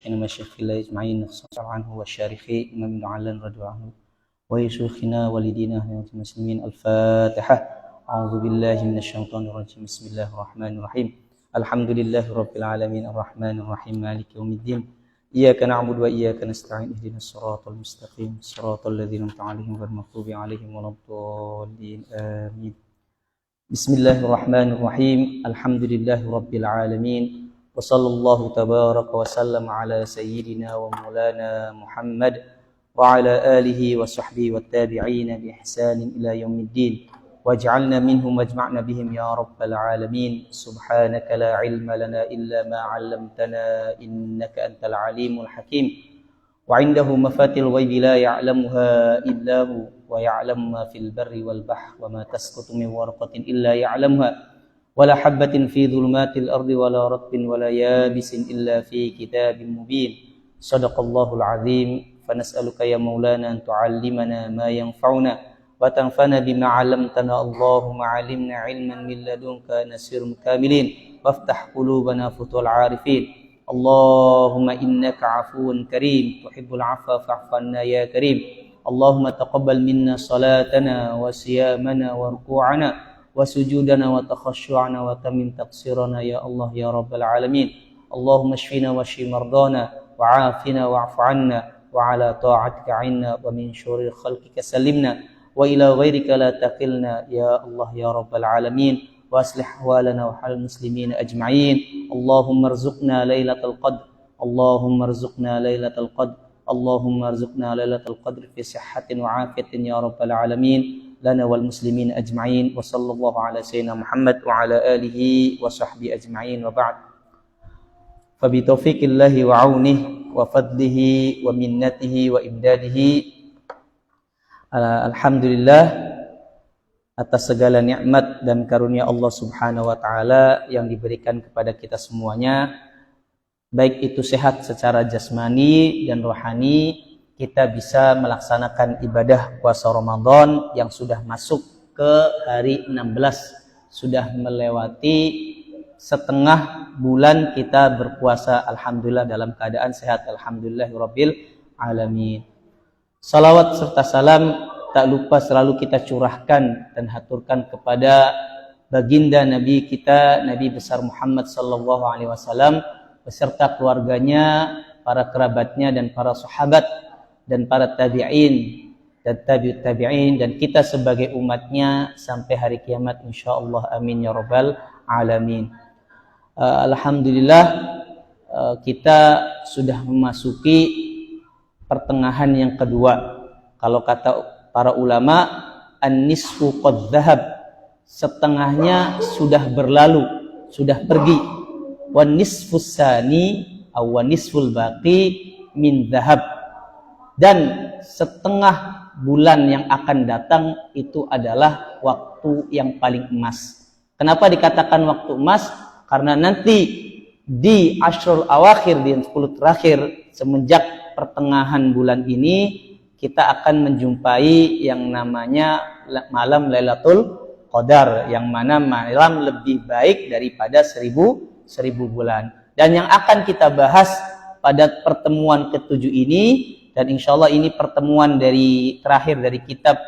إنما الشيخ الله أجمعين نصر عنه والشارخي إمام علان رضي عنه ويشيخنا والدينا المسلمين. الفاتحة. أعوذ بالله من الشيطان الرجيم. بسم الله الرحمن الرحيم. الحمد لله رب العالمين الرحمن الرحيم مالك يوم الدين. إياك نعبد وإياك نستعين اهدنا الصراط المستقيم صراط الذين أنعمت عليهم غير المغضوب عليهم ولا الضالين آمين. بسم الله الرحمن الرحيم. الحمد لله رب العالمين وصلى الله تبارك وسلم على سيدنا ومولانا محمد وعلى آله وصحبه والتابعين بإحسان إلى يوم الدين واجعلنا منهم واجمعنا بهم يا رب العالمين. سبحانك لا علم لنا إلا ما علمتنا إنك أنت العليم الحكيم. وعنده مفاتيح الغيب لا يعلمها إلا هو ويعلم ما في البر والبحر وما تسقط من ورقة إلا يعلمها ولا حبة في ظلمات الأرض ولا رطب ولا يابس إلا في كتاب مبين. صدق الله العظيم. فنسألك يا مولانا أن تعلمنا ما ينفعنا وتنفعنا بما علمتنا. اللهم علمنا علما من لدنك نسير كاملين وافتح قلوبنا فتوح العارفين. اللهم إنك عفو كريم تحب العفو فاعف عنا يا كريم. اللهم تقبل منا صلاتنا وصيامنا وركوعنا وسجودنا وتخشعنا وتمم تقصيرنا يا الله يا رب العالمين. اللهم اشفنا واشف مرضانا وعافنا واعف عنا وعلى طاعتك عنا ومن شرور خلقك سلمنا وإلى غيرك لا تكلنا يا الله يا رب العالمين. وأصلح أحوالنا وحال المسلمين أجمعين. اللهم ارزقنا ليلة القدر. اللهم ارزقنا ليلة القدر. اللهم ارزقنا ليلة القدر في صحة وعافية يا رب العالمين لنا والمسلمين أجمعين. وصلى الله على سيدنا محمد وعلى آله وصحبه أجمعين. وبعد. فبتوفيق الله وعونه وفضله ومنته وإمداده alhamdulillah atas segala nikmat dan karunia Allah Subhanahu wa taala yang diberikan kepada kita semuanya, baik itu sehat secara jasmani dan rohani, kita bisa melaksanakan ibadah puasa Ramadan yang sudah masuk ke hari 16, sudah melewati setengah bulan kita berpuasa, alhamdulillah dalam keadaan sehat, alhamdulillahirabbil alamin. Salawat serta salam tak lupa selalu kita curahkan dan haturkan kepada baginda Nabi kita, Nabi besar Muhammad sallallahu alaihi wasallam beserta keluarganya, para kerabatnya dan para sahabat dan para tabi'in dan tabi'ut tabi'in dan kita sebagai umatnya sampai hari kiamat insyaallah, amin ya rabbal alamin. Alhamdulillah kita sudah memasuki pertengahan yang kedua. Kalau kata para ulama, an-nisfu qad dhahab, setengahnya sudah berlalu, sudah pergi. Wan nisfus sani aw wan nisful baqi min dhahab, dan setengah bulan yang akan datang itu adalah waktu yang paling emas. Kenapa dikatakan waktu emas? Karena nanti di asyrul awakhir, di 10 terakhir semenjak pertengahan bulan ini kita akan menjumpai yang namanya malam Lailatul Qadar, yang mana malam lebih baik daripada 1000 bulan. Dan yang akan kita bahas pada pertemuan ke-7 ini, dan insyaallah ini pertemuan terakhir dari kitab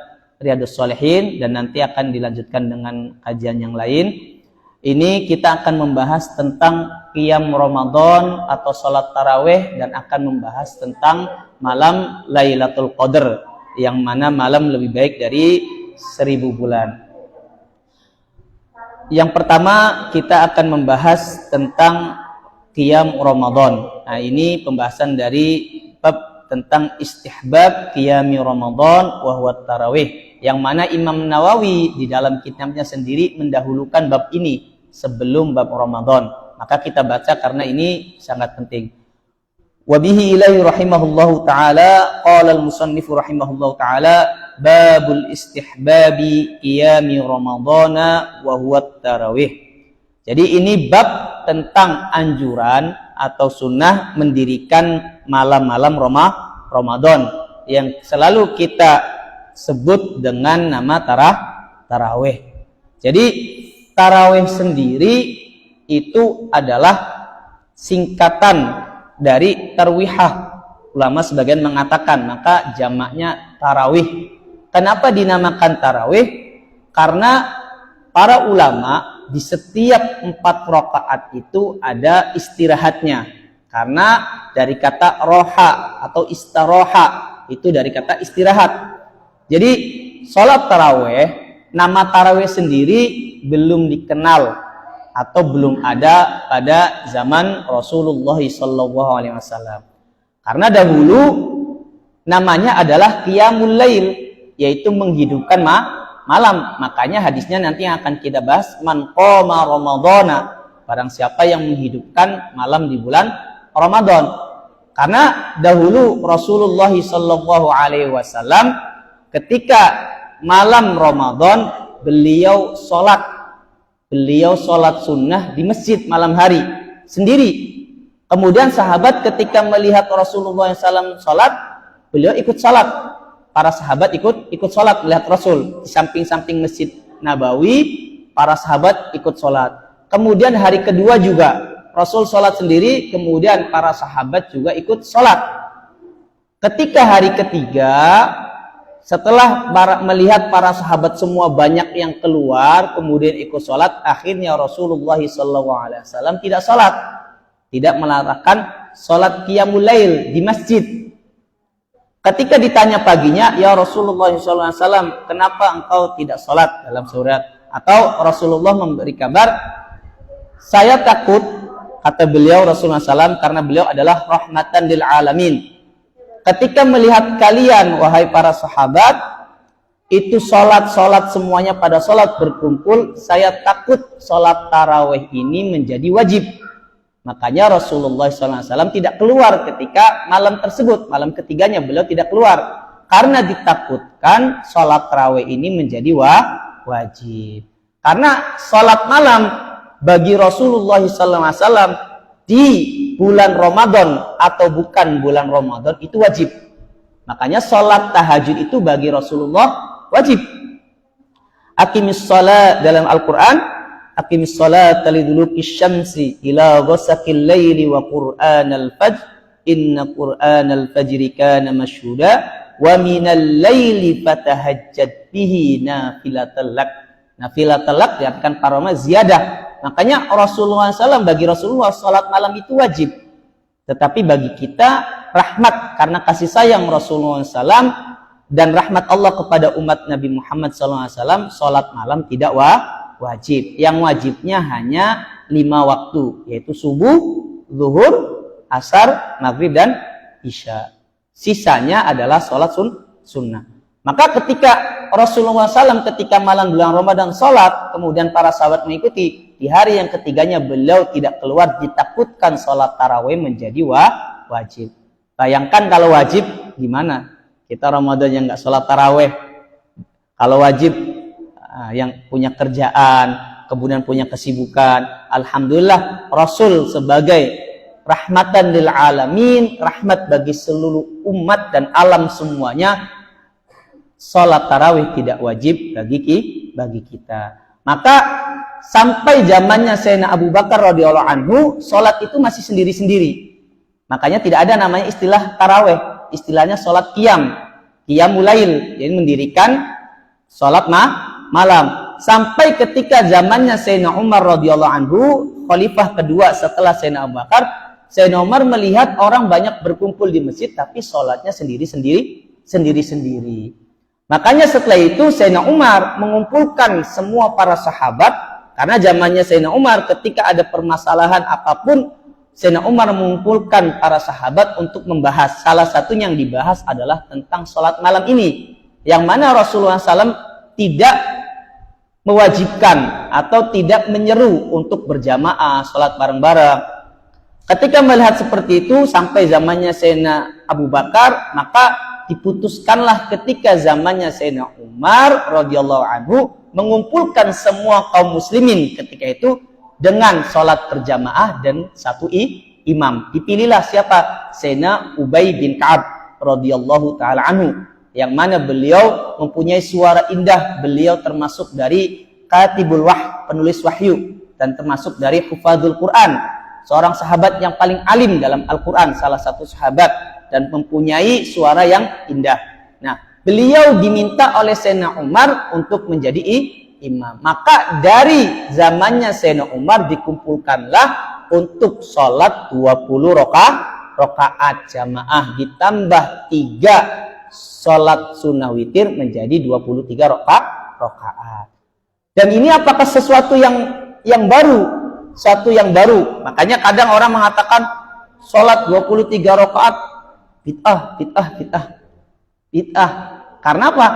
Riyadhus Shalihin dan nanti akan dilanjutkan dengan kajian yang lain. Ini kita akan membahas tentang qiyam Ramadan atau salat tarawih dan akan membahas tentang malam Lailatul Qadar, yang mana malam lebih baik dari 1000 bulan. Yang pertama kita akan membahas tentang qiyam Ramadan. Nah, ini pembahasan dari bab tentang istihbab qiyami Ramadan wa huwa tarawih, yang mana Imam Nawawi di dalam kitabnya sendiri mendahulukan bab ini sebelum bab Ramadan. Maka kita baca karena ini sangat penting. Wa bihi ilaihi rahimahullahu taala qala al-musannif rahimahullahu taala babul istihbabi qiyami ramadhana wa huwa tarawih. Jadi ini bab tentang anjuran atau sunnah mendirikan malam-malam Ramadan yang selalu kita sebut dengan nama tarawih. Jadi tarawih sendiri itu adalah singkatan dari tarwihah. Ulama sebagian mengatakan maka jamaknya tarawih. Kenapa dinamakan tarawih? Karena para ulama di setiap 4 rakaat itu ada istirahatnya. Karena dari kata roha atau istaroha, itu dari kata istirahat. Jadi sholat tarawih, nama tarawih sendiri belum dikenal atau belum ada pada zaman Rasulullah SAW. Karena dahulu namanya adalah qiyamul lail, yaitu menghidupkan malam. Makanya hadisnya nanti yang akan kita bahas, man qama ramadhana, barang siapa yang menghidupkan malam di bulan Ramadan. Karena dahulu Rasulullah SAW ketika malam Ramadan beliau sholat sunnah di masjid malam hari sendiri. Kemudian sahabat ketika melihat Rasulullah SAW sholat, beliau ikut sholat. Para sahabat ikut sholat melihat Rasul. Di samping-samping Masjid Nabawi, para sahabat ikut sholat. Kemudian hari kedua juga, Rasul sholat sendiri, kemudian para sahabat juga ikut sholat. Ketika hari ketiga, setelah melihat para sahabat semua banyak yang keluar, kemudian ikut sholat, akhirnya Rasulullah SAW tidak sholat. Tidak melarangkan sholat qiyamul lail di masjid. Ketika ditanya paginya, ya Rasulullah SAW, kenapa engkau tidak sholat dalam surat? Atau Rasulullah memberi kabar, saya takut, kata beliau Rasulullah SAW, karena beliau adalah rahmatan lil alamin. Ketika melihat kalian, wahai para sahabat, itu sholat semuanya pada sholat berkumpul, saya takut sholat tarawih ini menjadi wajib. Makanya Rasulullah SAW tidak keluar ketika malam tersebut. Malam ketiganya beliau tidak keluar. Karena ditakutkan sholat tarawih ini menjadi wajib. Karena sholat malam bagi Rasulullah SAW di bulan Ramadan atau bukan bulan Ramadan itu wajib. Makanya sholat tahajud itu bagi Rasulullah wajib. Aqimis sholat dalam Al-Quran, aqimis sholata liduluki syamsi ila ghasaqil laili wa qur'anal fajr inna qur'anal fajri kana mashhuda wa minal laili fatahajjad bihi nafilatal lak. Nafilatal lak diartikan paroma ziyadah. Makanya Rasulullah SAW, bagi Rasulullah salat malam itu wajib. Tetapi bagi kita rahmat, karena kasih sayang Rasulullah SAW dan rahmat Allah kepada umat Nabi Muhammad SAW, salat malam tidak wajib. Yang wajibnya hanya 5 waktu, yaitu subuh, zuhur, asar, maghrib, dan isya. Sisanya adalah sholat sunnah. Maka ketika Rasulullah SAW ketika malam bulan Ramadan sholat, kemudian para sahabat mengikuti, di hari yang ketiganya beliau tidak keluar, ditakutkan sholat tarawih menjadi wajib. Bayangkan kalau wajib gimana? Kita Ramadan yang nggak sholat tarawih. Kalau wajib yang punya kerjaan, kemudian punya kesibukan. Alhamdulillah Rasul sebagai rahmatan lil alamin, rahmat bagi seluruh umat dan alam semuanya, sholat tarawih tidak wajib bagi kita. Maka sampai zamannya Sayyidina Abu Bakar radhiyallahu anhu, sholat itu masih sendiri-sendiri. Makanya tidak ada namanya istilah tarawih, istilahnya sholat qiyamul lail, jadi mendirikan sholat malam. Sampai ketika zamannya Sayyidina Umar radhiyallahu anhu, khalifah kedua setelah Sayyidina Abu Bakar, Sayyidina Umar melihat orang banyak berkumpul di masjid tapi sholatnya sendiri-sendiri. Makanya setelah itu Sayyidina Umar mengumpulkan semua para sahabat, karena zamannya Sayyidina Umar ketika ada permasalahan apapun, Sayyidina Umar mengumpulkan para sahabat untuk membahas. Salah satu yang dibahas adalah tentang sholat malam ini, yang mana Rasulullah SAW tidak mewajibkan atau tidak menyeru untuk berjamaah sholat bareng-bareng. Ketika melihat seperti itu sampai zamannya Sayyidina Abu Bakar, maka diputuskanlah ketika zamannya Sayyidina Umar radhiyallahu anhu mengumpulkan semua kaum muslimin ketika itu dengan sholat berjamaah dan satu imam. Dipilihlah siapa? Sayyidina Ubay bin Ka'ab radhiyallahu taala anhu, yang mana beliau mempunyai suara indah. Beliau termasuk dari katibul penulis wahyu, dan termasuk dari hufadzul Quran. seorang sahabat yang paling alim dalam Al-Quran, salah satu sahabat, dan mempunyai suara yang indah. Nah, beliau diminta oleh Sayyidina Umar untuk menjadi imam. Maka dari zamannya Sayyidina Umar dikumpulkanlah untuk sholat 20 rakaat jamaah ditambah 3 sholat sunnah witir menjadi 23 rakaat. Dan ini apakah sesuatu yang baru? Suatu yang baru. Makanya kadang orang mengatakan sholat 23 rakaat bid'ah. Karena apa?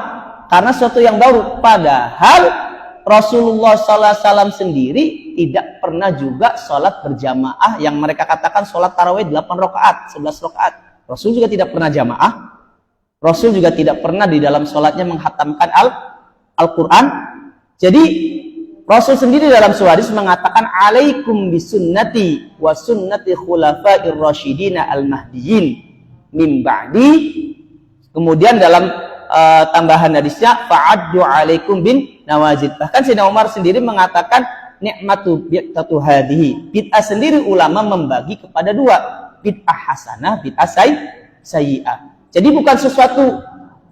Karena suatu yang baru. Padahal Rasulullah SAW sendiri tidak pernah juga sholat berjamaah yang mereka katakan sholat tarawih 8 rakaat, 11 rakaat. Rasul juga tidak pernah jamaah. Rasul juga tidak pernah di dalam sholatnya menghatamkan Al-Quran. Jadi Rasul sendiri dalam sebuah hadis mengatakan alaikum bisunnati wa sunnati khulafair rasyidina al-mahdiyyin min ba'di. Kemudian dalam tambahan hadisnya fa'addu alaikum bin nawazid. Bahkan Sayyidina Umar sendiri mengatakan nikmatu bi'tatu hadhihi. Bid'ah sendiri ulama membagi kepada 2, bid'ah hasanah, bid'ah sayyi'ah. Jadi bukan sesuatu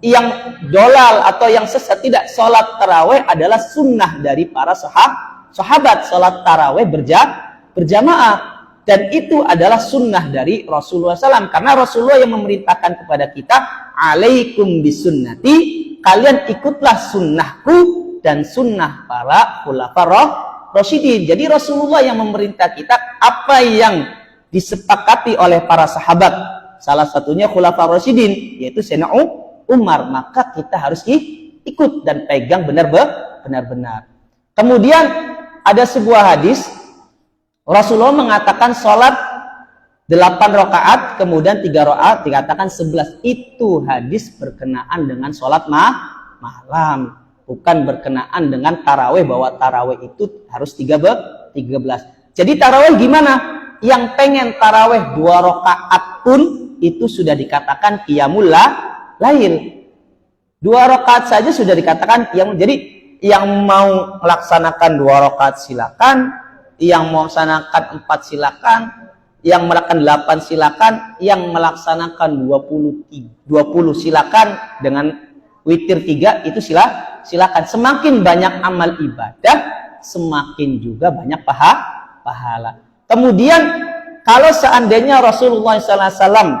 yang dolal atau yang sesat, tidak. Salat tarawih adalah sunnah dari para sahabat. Salat tarawih berjamaah, dan itu adalah sunnah dari Rasulullah SAW. Karena Rasulullah yang memerintahkan kepada kita, alaikum bisunnati, kalian ikutlah sunnahku dan sunnah para khulafar rasyidin. Jadi Rasulullah yang memerintah kita apa yang disepakati oleh para sahabat, salah satunya khulafar rasyidin, yaitu Sayyidina Umar, maka kita harus ikut dan pegang benar-benar. Kemudian ada sebuah hadis Rasulullah mengatakan sholat 8 rakaat kemudian 3 rakaat dikatakan 11. Itu hadis berkenaan dengan sholat malam, bukan berkenaan dengan tarawih, bahwa tarawih itu harus 13. Jadi tarawih gimana? Yang pengen tarawih 2 rakaat pun itu sudah dikatakan qiyamul lail. 2 rakaat saja sudah dikatakan qiyamul. Jadi yang mau melaksanakan 2 rakaat silakan, yang mau melaksanakan 4 silakan, yang melaksanakan 8 silakan, yang melaksanakan 20 silakan, dengan witir 3 itu silakan. Semakin banyak amal ibadah, semakin juga banyak pahala. Kemudian kalau seandainya Rasulullah SAW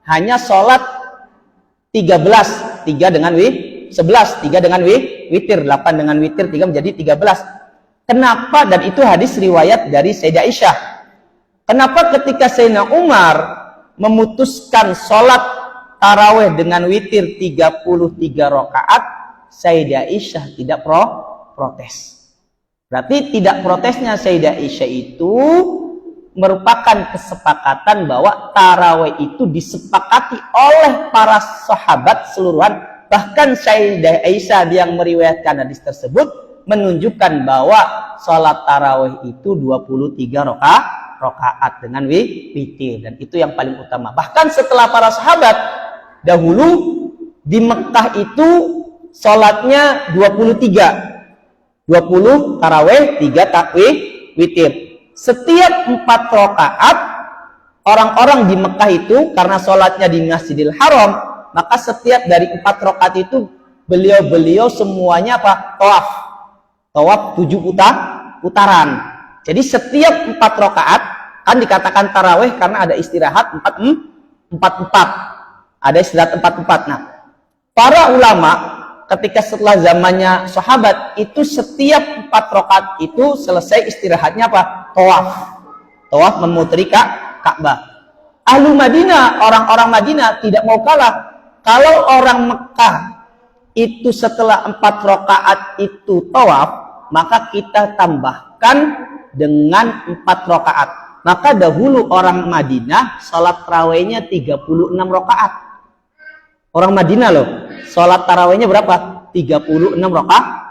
hanya sholat 13, 3 dengan 11, 3 dengan witir, 8 dengan witir, 3 menjadi 13. Kenapa? Dan itu hadis riwayat dari Sayyidah Aisyah. Kenapa ketika Sayyidina Umar memutuskan sholat tarawih dengan witir 33 rakaat, Sayyidah Aisyah tidak protes. Berarti tidak protesnya Sayyidah Aisyah itu merupakan kesepakatan bahwa tarawih itu disepakati oleh para sahabat seluruhan. Bahkan Sayyidah Aisyah yang meriwayatkan hadis tersebut menunjukkan bahwa sholat tarawih itu 23 rakaat dengan witir, dan itu yang paling utama. Bahkan setelah para sahabat dahulu di Mekah itu sholatnya 23, 20 tarawih, 3 witir. Setiap 4 rakaat orang-orang di Mekah itu karena sholatnya di Masjidil Haram, maka setiap dari 4 rakaat itu beliau semuanya tawaf 7 putaran. Jadi setiap 4 rakaat, kan dikatakan tarawih karena ada istirahat 4. Ada istirahat 4. Nah, para ulama ketika setelah zamannya sahabat itu setiap 4 rakaat itu selesai istirahatnya Tawaf memuteri Ka'bah. Ahlu Madinah, orang-orang Madinah tidak mau kalah. Kalau orang Mekah itu setelah 4 rakaat itu tawaf, maka kita tambahkan dengan 4 rakaat. Maka dahulu orang Madinah sholat tarawihnya 36 rakaat. Orang Madinah loh, sholat tarawihnya berapa? 36 rakaat.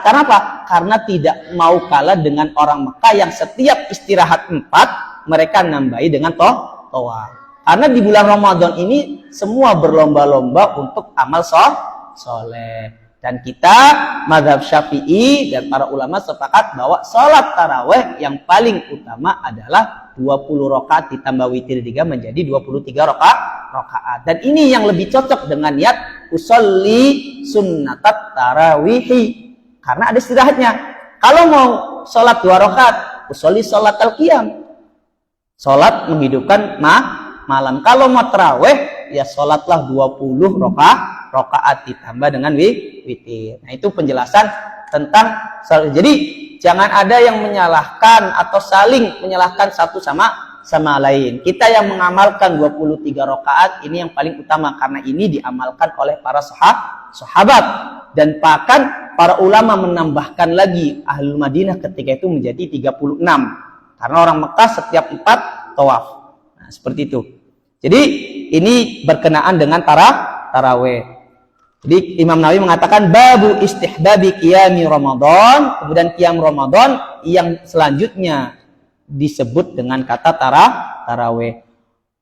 Karena apa? Karena tidak mau kalah dengan orang Mekah yang setiap istirahat 4 mereka nambahi dengan tawaf. Karena di bulan Ramadan ini semua berlomba-lomba untuk amal soleh. Dan kita mazhab Syafi'i dan para ulama sepakat bahwa sholat taraweh yang paling utama adalah 20 rakaat ditambah witir 3 menjadi 23 rakaat. Dan ini yang lebih cocok dengan niat usolli sunnatat tarawihi. Karena ada istirahatnya. Kalau mau sholat 2 rakaat, usolli sholat al-qiyam. Sholat menghidupkan malam. Kalau mau taraweh, ya sholatlah 20 rakaat ditambah dengan witir. Nah, itu penjelasan tentang salat. Jadi jangan ada yang menyalahkan atau saling menyalahkan satu sama lain. Kita yang mengamalkan 23 rakaat ini yang paling utama karena ini diamalkan oleh para sahabat dan bahkan para ulama menambahkan lagi Ahlul Madinah ketika itu menjadi 36 karena orang Mekah setiap 4 tawaf. Nah, seperti itu. Jadi ini berkenaan dengan taraweh. Jadi Imam Nawawi mengatakan babu istihbabi qiyami Ramadan, kemudian qiyam Ramadan yang selanjutnya disebut dengan kata taraweh.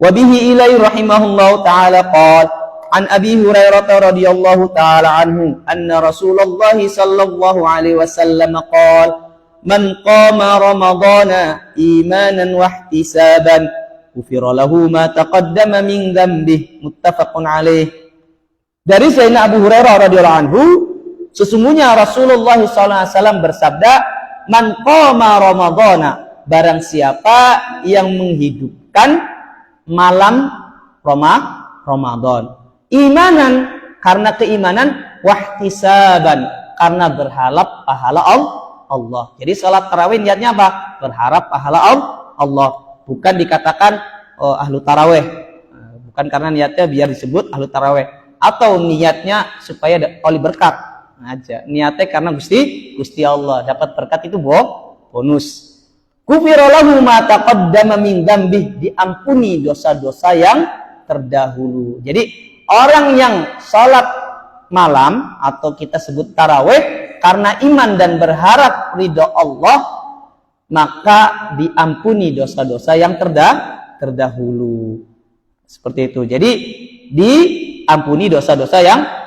Wa bihi ilai rahimahullahu taala qala an Abi Hurairah radhiyallahu taala anhu anna Rasulullah sallallahu alaihi wasallam qala man qama ramadhana imanan wa ihtisaban ghufira lahu ma taqaddama min dhanbihi muttafaqun alaih. Dari Sayyidina Abu Hurairah radhiyallahu anhu, sesungguhnya Rasulullah SAW bersabda, man qama ramadhana, barang siapa yang menghidupkan malam Ramadan, imanan karena keimanan, wahtisaban karena berharap pahala Allah. Jadi salat tarawih niatnya apa? Berharap pahala Allah. Bukan dikatakan ahlu tarawih. Bukan karena niatnya biar disebut ahlu tarawih. Atau niatnya supaya oleh berkat aja. Niatnya karena Gusti Allah dapat berkat itu bonus. Ghufira lahu ma taqaddama min dzambih, diampuni dosa-dosa yang terdahulu. Jadi orang yang salat malam atau kita sebut tarawih karena iman dan berharap ridho Allah, maka diampuni dosa-dosa yang terdahulu. Seperti itu. Jadi diampuni dosa-dosa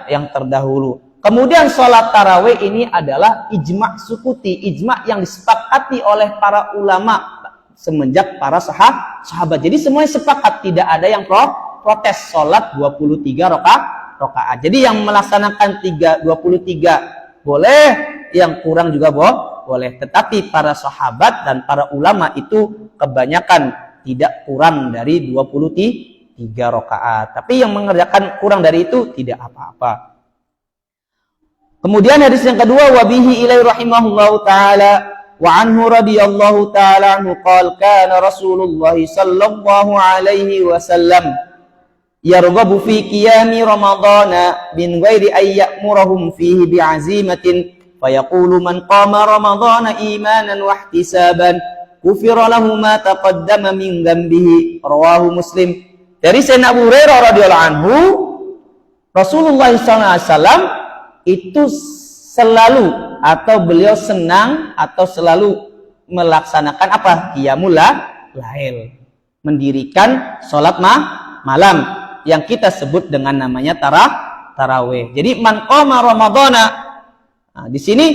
yang terdahulu. Kemudian sholat tarawih ini adalah ijma' sukuti, ijma' yang disepakati oleh para ulama semenjak para sahabat. Jadi semuanya sepakat, tidak ada yang protes sholat 23 rakaat. Jadi yang melaksanakan 23 boleh, yang kurang juga boleh. Tetapi para sahabat dan para ulama itu kebanyakan tidak kurang dari 23 rakaat. Tapi yang mengerjakan kurang dari itu tidak apa-apa. Kemudian hadis yang kedua, wabihi ilai rahimahullahu ta'ala wa anhu radhiyallahu ta'ala anhu qala kana Rasulullah sallallahu alaihi wasallam yarghabu fi qiyami ramadhana min ghairi ay ya'murahum fihi bi'azimatin fayaqulu man qama ramadhana imanan wa ihtisaban ghufira lahu ma taqaddama min dhanbihi rawahu Muslim. Dari Sayyidina Abu Hurairah radhiyallahu anhu, Rasulullah SAW itu selalu atau beliau senang atau selalu melaksanakan apa? Qiyamul lail, mendirikan sholat malam yang kita sebut dengan namanya tarawih. Jadi man qama ramadhana, nah, di sini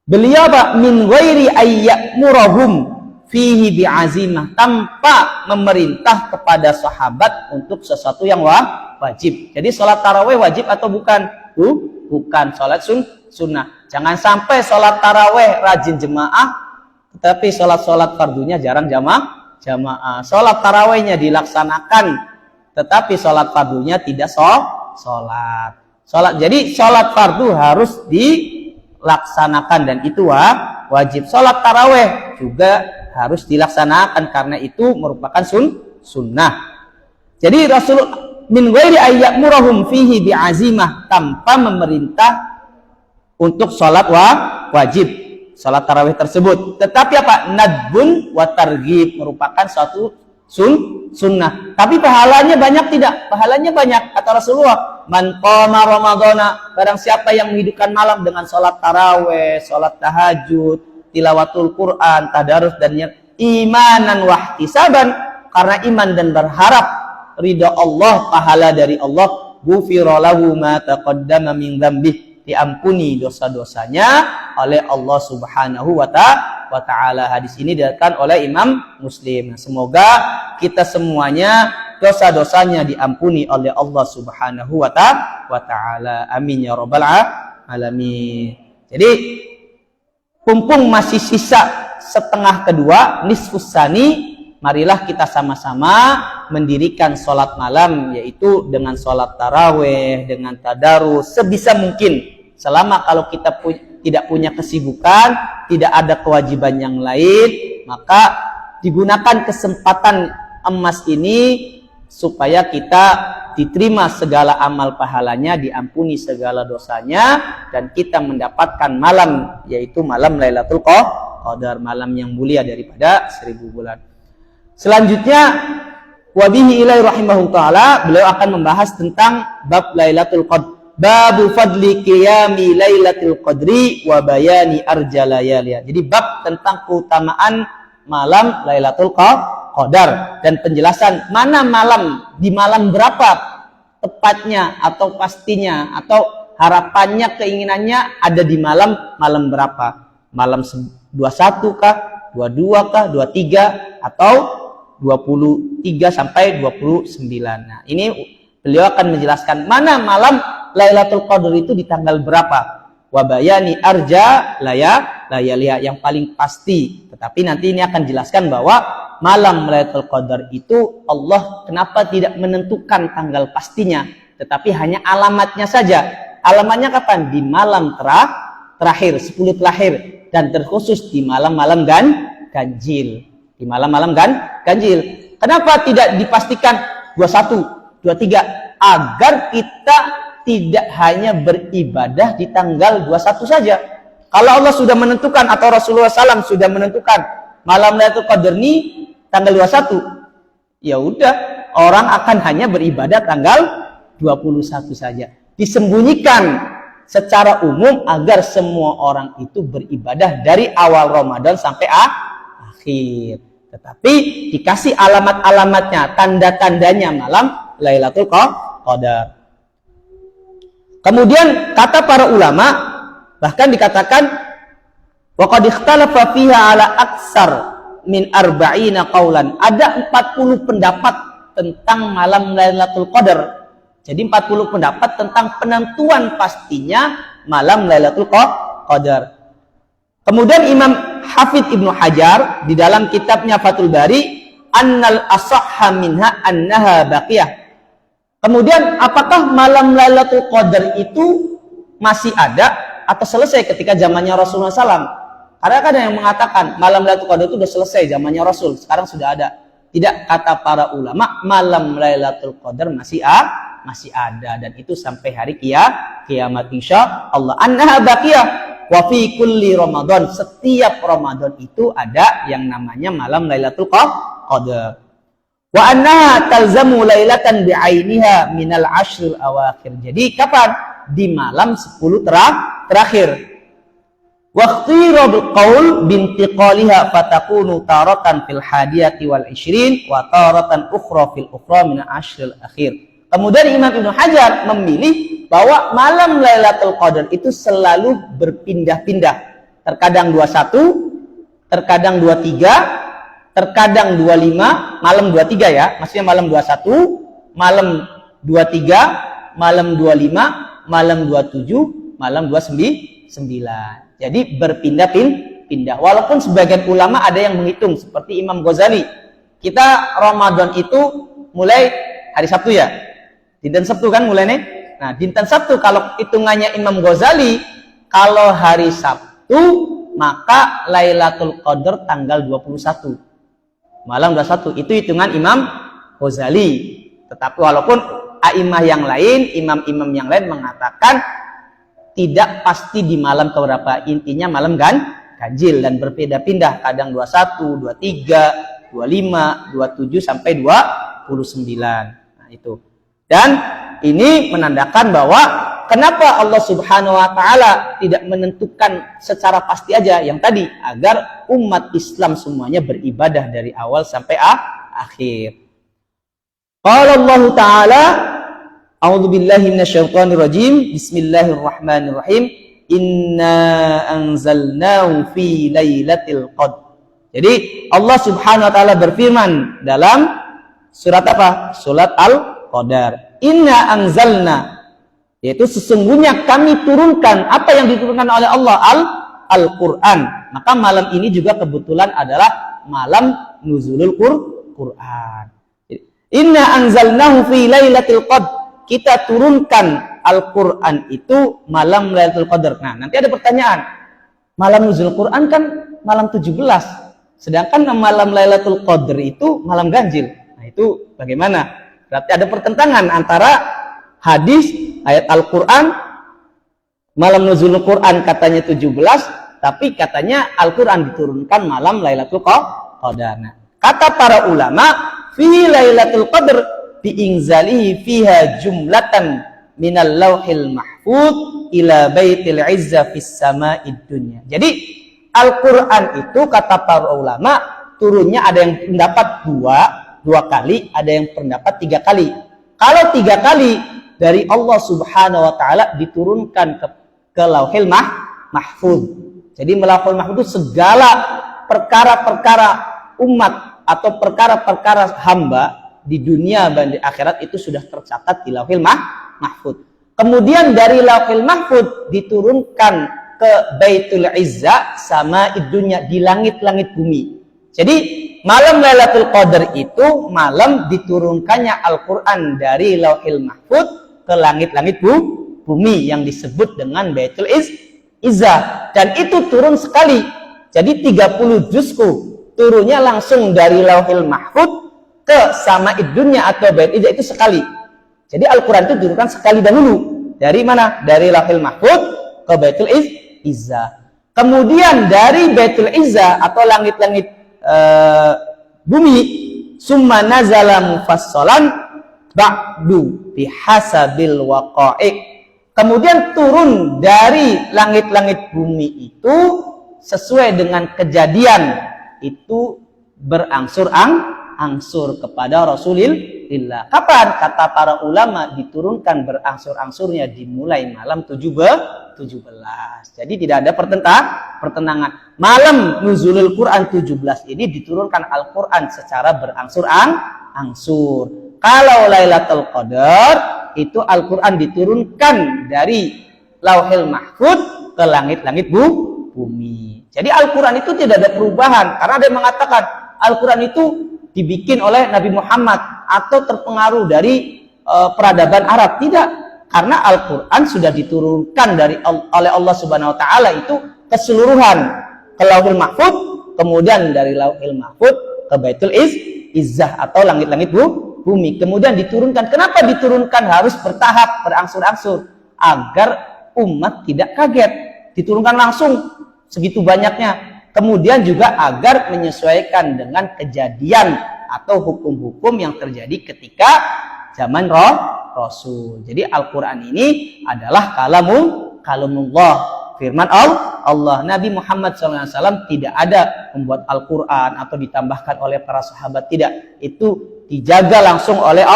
beliau apa? Min ghairi ayyamurahum fihi bi'azimah, tanpa memerintah kepada sahabat untuk sesuatu yang wajib. Jadi sholat tarawih wajib atau bukan? Bukan, sholat sunnah. Jangan sampai sholat tarawih rajin jemaah, tetapi sholat fardunya jarang jamaah. Sholat tarawihnya dilaksanakan, tetapi sholat fardunya tidak sholat. Jadi sholat fardu harus dilaksanakan dan itu wajib. Sholat tarawih juga harus dilaksanakan karena itu merupakan sunnah. Jadi Rasul min ghairi ayyamurahum fihi bi'azimah, tanpa memerintah untuk sholat wajib, sholat tarawih tersebut. Tetapi apa? Nadbun wa targhib, merupakan suatu sunnah. Tapi pahalanya banyak tidak? Pahalanya banyak. Kata Rasulullah, man qama ramadhana, barang siapa yang menghidupkan malam dengan sholat tarawih, sholat tahajud, tilawatul Quran, tadarus dan imanan wahtisaban, karena iman dan berharap ridha Allah, pahala dari Allah, ghufira lahu ma taqaddama min dzambih, diampuni dosa-dosanya oleh Allah Subhanahu wa Ta'ala. Hadis ini diriwayatkan oleh Imam Muslim. Semoga kita semuanya dosa-dosanya diampuni oleh Allah Subhanahu wa Ta'ala. Amin ya rabbal alamin. Jadi mumpung masih sisa setengah kedua, nisfus sani, marilah kita sama-sama mendirikan sholat malam, yaitu dengan sholat taraweh, dengan tadarus, sebisa mungkin. Selama kalau kita tidak punya kesibukan, tidak ada kewajiban yang lain, maka digunakan kesempatan emas ini supaya kita diterima segala amal pahalanya, diampuni segala dosanya, dan kita mendapatkan malam, yaitu malam Lailatul Qadar, malam yang mulia daripada 1000 bulan. Selanjutnya, wabihi ilai rahimahullah ta'ala, beliau akan membahas tentang bab Lailatul Qadar. Babu fadli qiyami Lailatul Qadri wa bayani arjalayaliya. Jadi bab tentang keutamaan malam Lailatul Qadar dan penjelasan mana malam, di malam berapa tepatnya atau pastinya atau harapannya, keinginannya ada di malam berapa. Malam 21 kah, 22 kah, 23 atau 23 sampai 29. Nah, ini beliau akan menjelaskan mana malam Lailatul Qadar itu di tanggal berapa. Wabayani arja layaliya, yang paling pasti. Tetapi nanti ini akan jelaskan bahwa malam Lailatul Qadar itu Allah kenapa tidak menentukan tanggal pastinya, tetapi hanya alamatnya saja. Alamatnya kapan? Di malam terakhir, 10 terakhir, dan terkhusus di malam-malam ganjil. Di malam-malam ganjil. Kenapa tidak dipastikan 21, 23? Agar kita tidak hanya beribadah di tanggal 21 saja. Kalau Allah sudah menentukan atau Rasulullah SAW sudah menentukan malam Lailatul Qadar ini tanggal 21, ya udah, orang akan hanya beribadah tanggal 21 saja. Disembunyikan secara umum agar semua orang itu beribadah dari awal Ramadan sampai akhir. Tetapi dikasih alamat-alamatnya, tanda-tandanya malam Lailatul Qadar. Kemudian kata para ulama, bahkan dikatakan wa qad ikhtalafa fiha ala aksar min arba'ina qaulan. Ada 40 pendapat tentang malam Lailatul Qadar. Jadi 40 pendapat tentang penentuan pastinya malam Lailatul Qadar. Kemudian Imam Hafidz Ibnu Hajar di dalam kitabnya Fathul Bari, annal asahha minha annaha baqiyah. Kemudian apakah malam Lailatul Qadar itu masih ada atau selesai ketika zamannya Rasulullah SAW? Karena ada yang mengatakan malam Lailatul Qadar itu sudah selesai zamannya Rasul, sekarang sudah ada. Tidak, kata para ulama, malam Lailatul Qadar masih ada, dan itu sampai hari kiamat insya Allah. Annaha baqiyah wa fi kulli Ramadan, setiap Ramadan itu ada yang namanya malam Lailatul Qadar. Wa annaha talzamu lailatan bi'ainiha minal ashril awakhir. Jadi kapan? Di malam 10 terakhir. Wa ikhtira bil qaul bintiqaliha fatakunu taratan fil hadiyati wal 20 wa taratan ukhra fil ukhra min ashril akhir. Kemudian Imam Ibnu Hajar memilih bahwa malam Lailatul Qadar itu selalu berpindah-pindah. Terkadang 21, terkadang 23, terkadang 25, malam 23 ya, maksudnya malam 21, malam 23, malam 25, malam 27, malam 29. Jadi berpindah-pindah. Walaupun sebagian ulama ada yang menghitung seperti Imam Ghazali. Kita Ramadan itu mulai hari Sabtu ya. Dinten Sabtu kan mulainya. Nah, dinten Sabtu kalau hitungannya Imam Ghazali, kalau hari Sabtu maka Lailatul Qadar tanggal 21. Malam 21 itu hitungan Imam Ghazali. Tetapi walaupun a'imah yang lain, imam-imam yang lain mengatakan tidak pasti di malam keberapa, intinya malam ganjil dan berpindah-pindah, kadang 21, 23, 25, 27 sampai 29. Nah, itu. Dan ini menandakan bahwa kenapa Allah Subhanahu wa taala tidak menentukan secara pasti aja yang tadi, agar umat Islam semuanya beribadah dari awal sampai akhir. Qala Allah Ta'ala A'udzubillahi minasyaitonirrajim. Bismillahirrahmanirrahim. Inna anzalnahu fi lailatul qadr. Jadi Allah Subhanahu wa taala berfirman dalam surat apa? Surat Al-Qadar. Inna anzalna, yaitu sesungguhnya kami turunkan apa yang diturunkan oleh Allah, Al-Quran. Maka malam ini juga kebetulan adalah malam nuzulul Quran. Inna anzalnahu fi lailatul qadr. Kita turunkan Al-Quran itu malam Lailatul Qadar. Nah, nanti ada pertanyaan. Malam nuzul Quran kan malam 17. Sedangkan malam Lailatul Qadar itu malam ganjil. Nah, itu bagaimana? Berarti ada pertentangan antara hadis ayat Al-Quran, malam nuzul Quran katanya 17, tapi katanya Al-Quran diturunkan malam Lailatul Qadar. Nah, kata para ulama, fi Lailatul Qadar bi'inzalihi fiha jumlatan minal lauhil mahfud ila baitil izza fis sama'id dunya. Jadi Al-Quran itu kata para ulama turunnya ada yang pendapat dua kali, ada yang pendapat 3 kali. Kalau 3 kali dari Allah Subhanahu wa taala diturunkan ke lauhil mahfud. Jadi lauhil mahfud itu segala perkara-perkara umat atau perkara-perkara hamba di dunia dan di akhirat itu sudah tercatat di lauhil mahfud. Kemudian dari lauhil mahfud diturunkan ke Baitul Izza sama dunya, di langit-langit bumi. Jadi malam Lailatul Qadar itu malam diturunkannya Al-Quran dari lauhil mahfud ke langit-langit bumi yang disebut dengan Baitul Izza, dan itu turun sekali. Jadi 30 juzku turunnya langsung dari lauhil mahfud ke sama'id dunya atau bait izza itu sekali. Jadi Al-Quran itu diturunkan sekali dahulu. Dari mana? Dari lauhil mahfud ke Baitul Izza. Kemudian dari Baitul Izza atau langit-langit bumi, summa nazala mufassalan ba'du bihasabil waqa'i'. Kemudian turun dari langit-langit bumi itu sesuai dengan kejadian, itu berangsur-angsur kepada Rasulillah. Kapan? Kata para ulama diturunkan berangsur-angsurnya dimulai malam 17. Jadi tidak ada pertentangan. Malam nuzulul Quran 17 ini diturunkan Al-Quran secara berangsur-angsur. Kalau Lailatul Qadar itu Al-Quran diturunkan dari lauhil mahfud ke langit-langit bumi. Jadi Al-Quran itu tidak ada perubahan. Karena ada yang mengatakan Al-Quran itu dibikin oleh Nabi Muhammad atau terpengaruh dari peradaban Arab. Tidak, karena Al-Quran sudah diturunkan oleh Allah Subhanahu wa taala itu keseluruhan ke lauhil mahfud, kemudian dari lauhil mahfud ke Baitul Izzah atau langit-langit bumi, kemudian diturunkan. Kenapa diturunkan harus bertahap, berangsur-angsur? Agar umat tidak kaget. Diturunkan langsung segitu banyaknya. Kemudian juga agar menyesuaikan dengan kejadian atau hukum-hukum yang terjadi ketika zaman Rasul. Jadi Al-Quran ini adalah kalamullah, firman Allah. Nabi Muhammad SAW tidak ada membuat Al-Quran atau ditambahkan oleh para sahabat. Tidak. Itu dijaga langsung oleh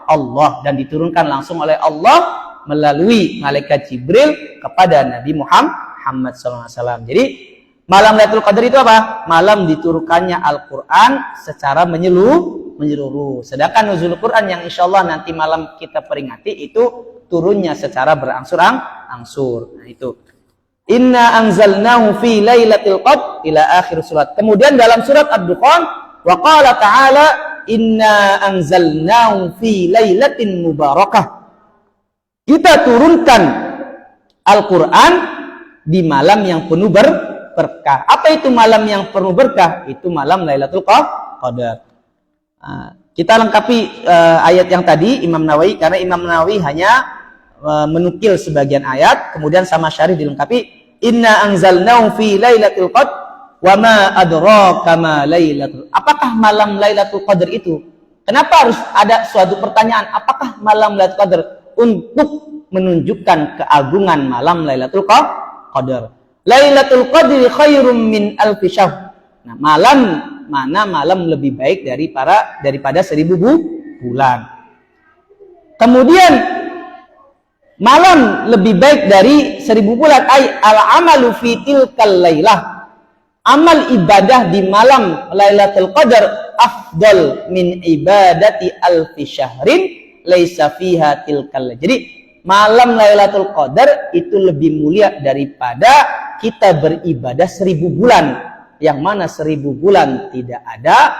Allah dan diturunkan langsung oleh Allah melalui malaikat Jibril kepada Nabi Muhammad SAW. Jadi malam Lailatul Qadar itu apa? Malam diturunkannya Al-Quran secara menyeluruh. Sedangkan nuzul Quran yang insya Allah nanti malam kita peringati itu turunnya secara berangsur-angsur. Nah itu. Inna anzalnahu fi lailatul qadr ila akhir surat. Kemudian dalam surat Ad-Dukhan, wa qala ta'ala inna anzalnahu fi lailatin mubarakah. Kita turunkan Al-Quran di malam yang penuh berkah. Apa itu malam yang penuh berkah? Itu malam Lailatul Qadar. Kita lengkapi ayat yang tadi Imam Nawawi, karena Imam Nawawi hanya menukil sebagian ayat, kemudian sama syarih dilengkapi. Inna anzalnahu fi lailatul qadr wa ma adraka ma lailatul. Apakah malam Lailatul Qadar itu? Kenapa harus ada suatu pertanyaan? Apakah malam Lailatul Qadar? Untuk menunjukkan keagungan malam Lailatul Qadar. Lailatul Qadri khairum min alfi syahr. Nah, malam lebih baik daripada 1000 bulan. Kemudian Malam lebih baik dari 1000 bulan. Al-amalu fi tilkal lailah. Amal ibadah di malam Lailatul Qadar afdal min ibadati alfi syahrin laisa fiha tilkal. Jadi malam Lailatul Qadar itu lebih mulia daripada kita beribadah 1000 bulan. Yang mana 1000 bulan tidak ada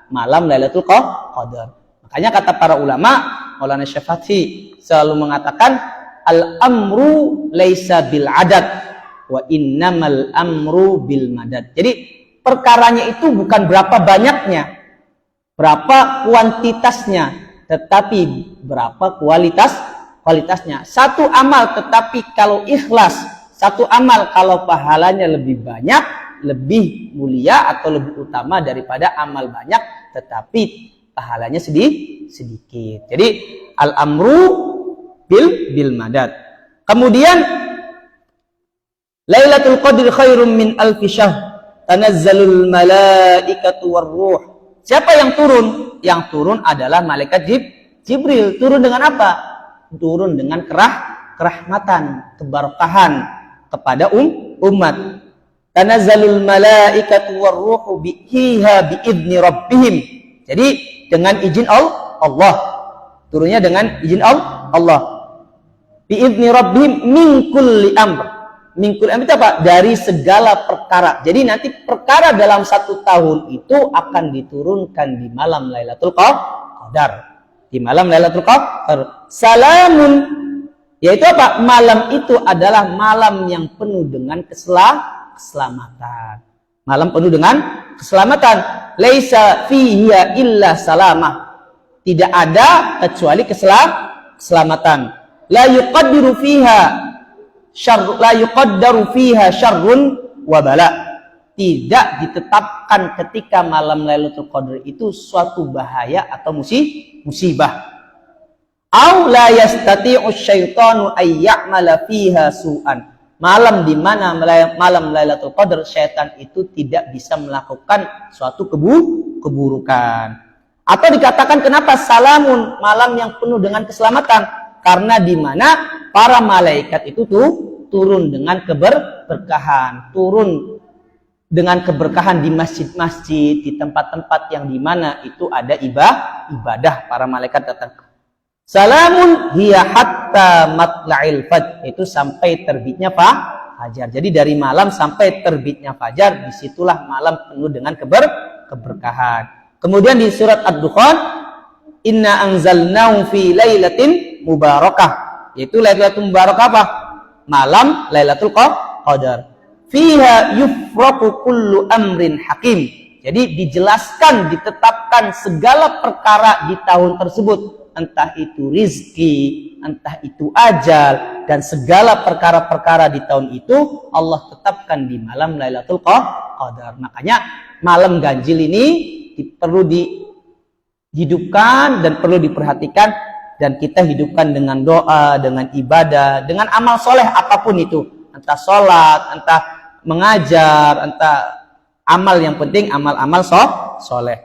malam Lailatul Qadar. Makanya kata para ulama, Maulana Syafi'i selalu mengatakan al-amru laisa bil adad wa innamal amru bil madad. Jadi perkaranya itu bukan berapa banyaknya, berapa kuantitasnya, tetapi berapa kualitasnya. Satu amal tetapi kalau ikhlas, satu amal kalau pahalanya lebih banyak, lebih mulia atau lebih utama daripada amal banyak tetapi pahalanya sedikit. Jadi al-amru bil madad. Kemudian Lailatul Qadri khairum min alfi syahr tanazzalul malaikatu warruh. Siapa yang turun? Yang turun adalah malaikat Jibril. Turun dengan apa? Turun dengan kerahmatan, keberkahan kepada umat. Tanazzalul malaikatu warruhu biha biidzni rabbihim. Jadi dengan izin Allah. Turunnya dengan izin Allah. Biidzni rabbihim min kulli amr. Mingkul itu apa? Dari segala perkara. Jadi nanti perkara dalam 1 tahun itu akan diturunkan di malam Lailatul Qadar. Di malam Lailatul Qadar. Salamun. Yaitu apa? Malam itu adalah malam yang penuh dengan keselamatan. Malam penuh dengan keselamatan. Laisa fiha illa salamah. Tidak ada kecuali keselamatan. La yuqaddiru fiha la yuqaddaru fiha syarrun wa bala. Tidak ditetapkan ketika malam Lailatul Qadar itu suatu bahaya atau musibah. Au la yastati'u syaitanu ay ya'mala fiha su'an. Malam di mana malam Lailatul Qadar syaitan itu tidak bisa melakukan suatu keburukan. Atau dikatakan kenapa salamun, malam yang penuh dengan keselamatan? Karena di mana para malaikat itu turun dengan keberkahan, turun dengan keberkahan di masjid-masjid, di tempat-tempat yang di mana itu ada ibadah, para malaikat datang. Salamun hiya hatta matla'il fajr, itu sampai terbitnya fajar. Jadi dari malam sampai terbitnya fajar, disitulah malam penuh dengan keberkahan. Kemudian di surat Ad-Dukhan, inna anzalnahu fi lailatin mubarakah, yaitu Lailatul Mubarakah apa? Malam Lailatul Qadar. Fiha yufraqu kullu amrin hakim. Jadi dijelaskan, ditetapkan segala perkara di tahun tersebut, entah itu rizki, entah itu ajal, dan segala perkara-perkara di tahun itu Allah tetapkan di malam Lailatul Qadar. Makanya malam ganjil ini perlu dihidupkan dan perlu diperhatikan. Dan kita hidupkan dengan doa, dengan ibadah, dengan amal soleh apapun itu. Entah sholat, entah mengajar, entah amal, yang penting amal-amal soleh.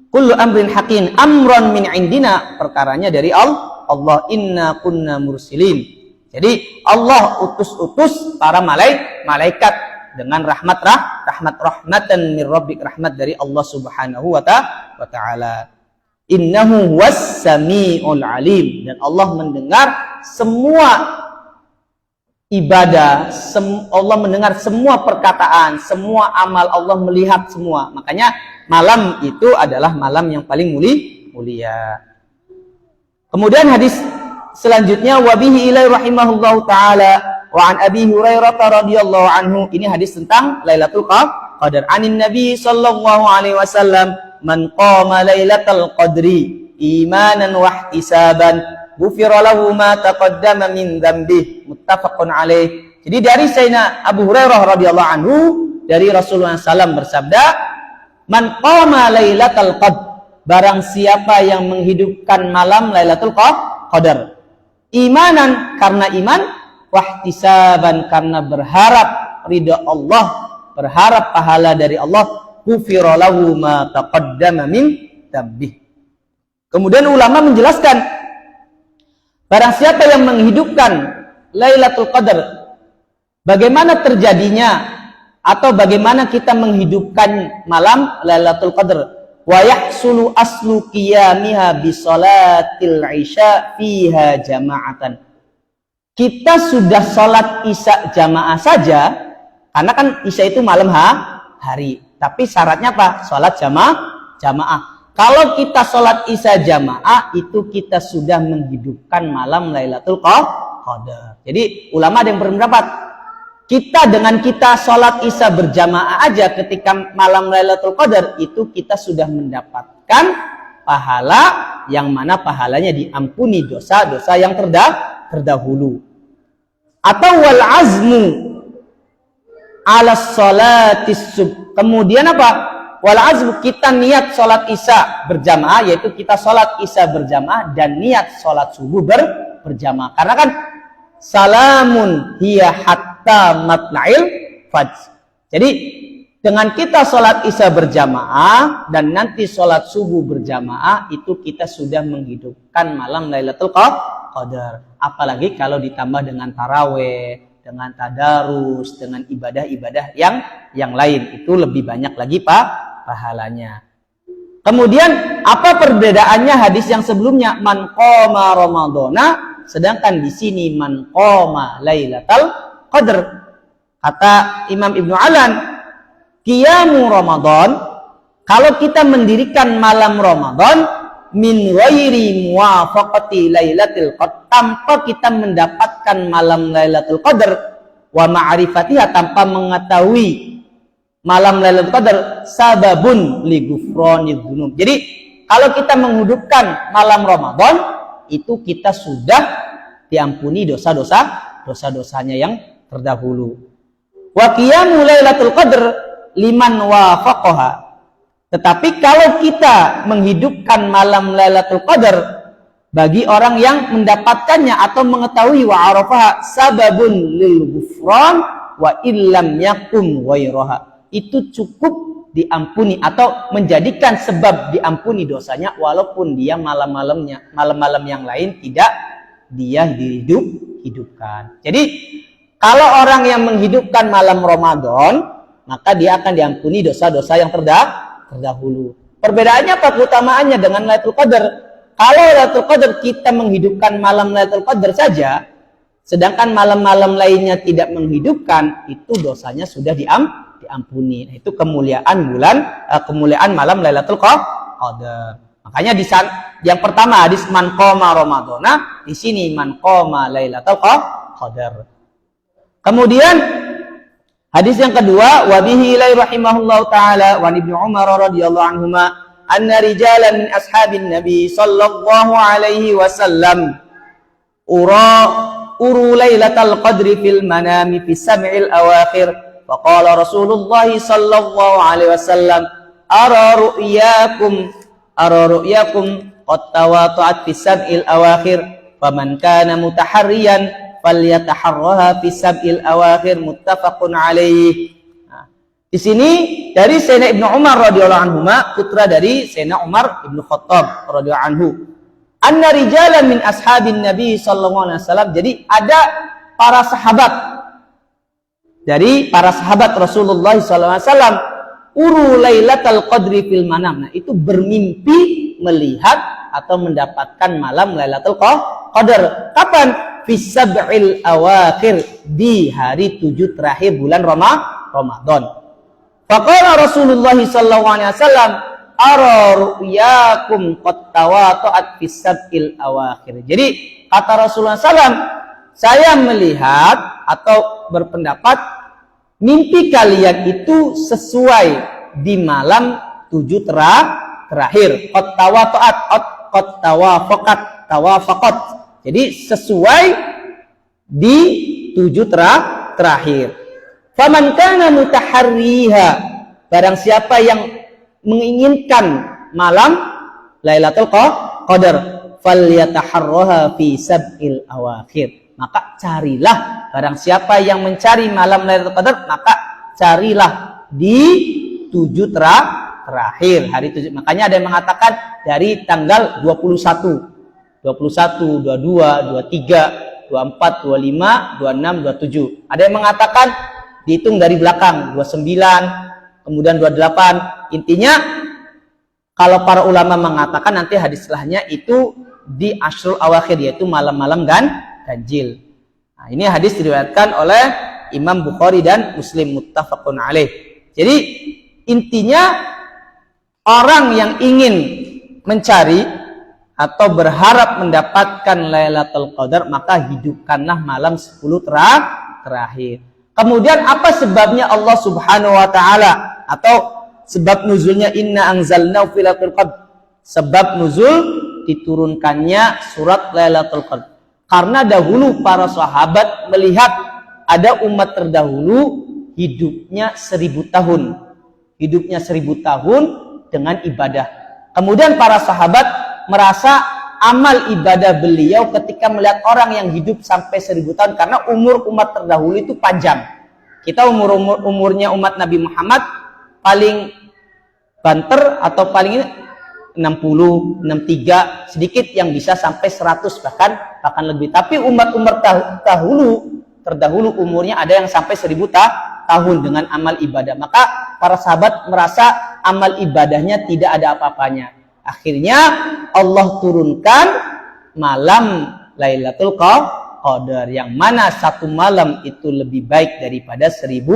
Kullu amrin hakim amron min indina, perkaranya dari Allah. Inna kunna mursilin. Jadi Allah utus para malaikat dengan rahmatan min rabbik, rahmat dari Allah Subhanahu wa ta'ala. Innahu was sami'ul alim, dan Allah mendengar semua ibadah, Allah mendengar semua perkataan, semua amal, Allah melihat semua. Makanya malam itu adalah malam yang paling mulia. Kemudian hadis selanjutnya, wabihi ilai rahimahullahu ta'ala wa an Abi Hurairah radhiyallahu anhu. Ini hadis tentang Lailatul Qadar. Anin Nabi sallallahu alaihi wasallam, man qama lailatal qadri imanan wa ihtisaban ghufira lahu ma taqaddama min dzambihi, muttafaqun alaih. Jadi dari Sayyidina Abu Hurairah radhiyallahu anhu, dari Rasulullah SAW bersabda, man qama lailatal qadr, barang siapa yang menghidupkan malam Lailatul Qadar, imanan karena iman, wahtisaban karena berharap ridha Allah, berharap pahala dari Allah, ghufira lahu ma taqaddama min dzambihi. Kemudian ulama menjelaskan Barang siapa yang menghidupkan Lailatul Qadar, bagaimana terjadinya atau bagaimana kita menghidupkan malam Lailatul Qadar? Wa yahsulu aslu qiyamiha bi salatil isya fiha jama'atan. Kita sudah sholat isya jamaah saja, karena kan isya itu malam hari. Tapi syaratnya apa? Sholat jamaah. Kalau kita sholat isya jamaah, itu kita sudah menghidupkan malam Lailatul Qadar. Jadi ulama ada yang berpendapat, dengan kita sholat isya berjamaah aja ketika malam Lailatul Qadar, itu kita sudah mendapatkan pahala yang mana pahalanya diampuni dosa-dosa yang terdahulu. Atau wal azmu ala sholatis sub. Kemudian apa? Wal azmu, kita niat sholat isya berjamaah, yaitu kita sholat isya berjamaah dan niat sholat subuh berjamaah. Karena kan salamun hiya hatta matla'il fajr. Jadi dengan kita sholat isya berjamaah dan nanti sholat subuh berjamaah, itu kita sudah menghidupkan malam Lailatul Qadar. Apalagi kalau ditambah dengan taraweh, dengan tadarus, dengan ibadah-ibadah yang lain, itu lebih banyak lagi pahalanya. Kemudian apa perbedaannya hadis yang sebelumnya? Man qoma ramadhana, sedangkan di sini man qoma Lailatul Qadar. Kata Imam Ibnu Alan, qiyamu Ramadan, kalau kita mendirikan malam Ramadan min ghairi muwafaqati Lailatul Qadar, tanpa kita mendapatkan malam Lailatul Qadar, wa ma'rifatiha, tanpa mengetahui malam Lailatul Qadar, sababun li ghufranidz dzunub. Jadi kalau kita menghidupkan malam Ramadan, itu kita sudah diampuni dosa-dosanya yang terdahulu. Wa qiyamu Lailatul Qadar liman wafaqaha. Tetapi kalau kita menghidupkan malam Lailatul Qadar bagi orang yang mendapatkannya atau mengetahui, wa arafaha sababun lil ghufran wa illam yakum ghairaha, itu cukup diampuni atau menjadikan sebab diampuni dosanya walaupun dia malam-malam yang lain tidak dia hidupkan. Jadi kalau orang yang menghidupkan malam Ramadan, maka dia akan diampuni dosa-dosa yang terdahulu. Perbedaannya apa? Keutamaannya dengan Lailatul Qadar. Kalau Lailatul Qadar kita menghidupkan malam Lailatul Qadar saja, sedangkan malam-malam lainnya tidak menghidupkan, itu dosanya sudah diampuni. Nah, itu kemuliaan malam Lailatul Qadar. Makanya di yang pertama hadis man qoma ramadhana, di sini man qoma Lailatul Qadar. Kemudian hadis yang kedua, wa bihi la rahimahullahu taala wa ibnu Umar radhiyallahu anhuma anna rijalan min ashabin nabi sallallahu alaihi wasallam uru lailatal qadri fil manami fi sab'il awakhir, wa qala Rasulullah sallallahu alaihi wasallam ara ru'yakum qad tawatu'at fi sab'il awakhir, faman kana mutaharriyan falyataharraha fi sab'il awakhir, muttafaqun alaih. Di sini dari Sayyidina Ibnu Umar radhiyallahu anhu, putra dari Sayyidina Umar Ibnu Khattab radhiyallahu anhu, anna rijalan min ashabin Nabi sallallahu alaihi wasallam, jadi ada para sahabat dari para sahabat Rasulullah sallallahu alaihi wasallam, uru lailatul qadri fil manam. Nah, itu bermimpi melihat atau mendapatkan malam Lailatul Qadar. Kapan? Fi sab'il awakhir, di hari 7 terakhir bulan Ramadan. Faqala Rasulullah sallallahu alaihi wasallam ara ru'yakum qad tawatu'at fi sab'il awakhir. Jadi kata Rasulullah sallallahu, saya melihat atau berpendapat mimpi kalian itu sesuai di malam 7 terakhir. Qad tawatu'at, qad tawafaqat. Jadi sesuai di 7 terakhir. Faman kana mutaharriha, barang siapa yang menginginkan malam Lailatul Qadar, falyataharraha fi sab'il awakhir, maka carilah, barang siapa yang mencari malam Lailatul Qadar, maka carilah di 7 terakhir, hari 7. Makanya ada yang mengatakan dari tanggal 21 21, 22, 23, 24, 25, 26, 27. Ada yang mengatakan dihitung dari belakang 29, kemudian 28. Intinya kalau para ulama mengatakan nanti hadis setelahnya itu di asyrul awakhir, yaitu malam-malam ganjil. Nah, ini hadis diriwayatkan oleh Imam Bukhari dan Muslim, muttafaqun alaih. Jadi intinya orang yang ingin mencari atau berharap mendapatkan Lailatul Qadar, maka hidupkanlah malam 10 terakhir. Kemudian apa sebabnya Allah Subhanahu wa taala atau sebab nuzulnya inna anzalnahu fi lailatul qadr? Sebab nuzul diturunkannya surat Lailatul Qadar. Karena dahulu para sahabat melihat ada umat terdahulu hidupnya 1000 tahun. Hidupnya 1000 tahun dengan ibadah. Kemudian para sahabat merasa amal ibadah beliau ketika melihat orang yang hidup sampai 1000 tahun, karena umur umat terdahulu itu panjang. Kita umurnya umat Nabi Muhammad paling banter atau paling 60, 63, sedikit yang bisa sampai 100 bahkan lebih. Tapi umat-umat terdahulu umurnya ada yang sampai 1000 tahun dengan amal ibadah. Maka para sahabat merasa amal ibadahnya tidak ada apa-apanya. Akhirnya Allah turunkan malam Lailatul Qadar, yang mana satu malam itu lebih baik daripada 1000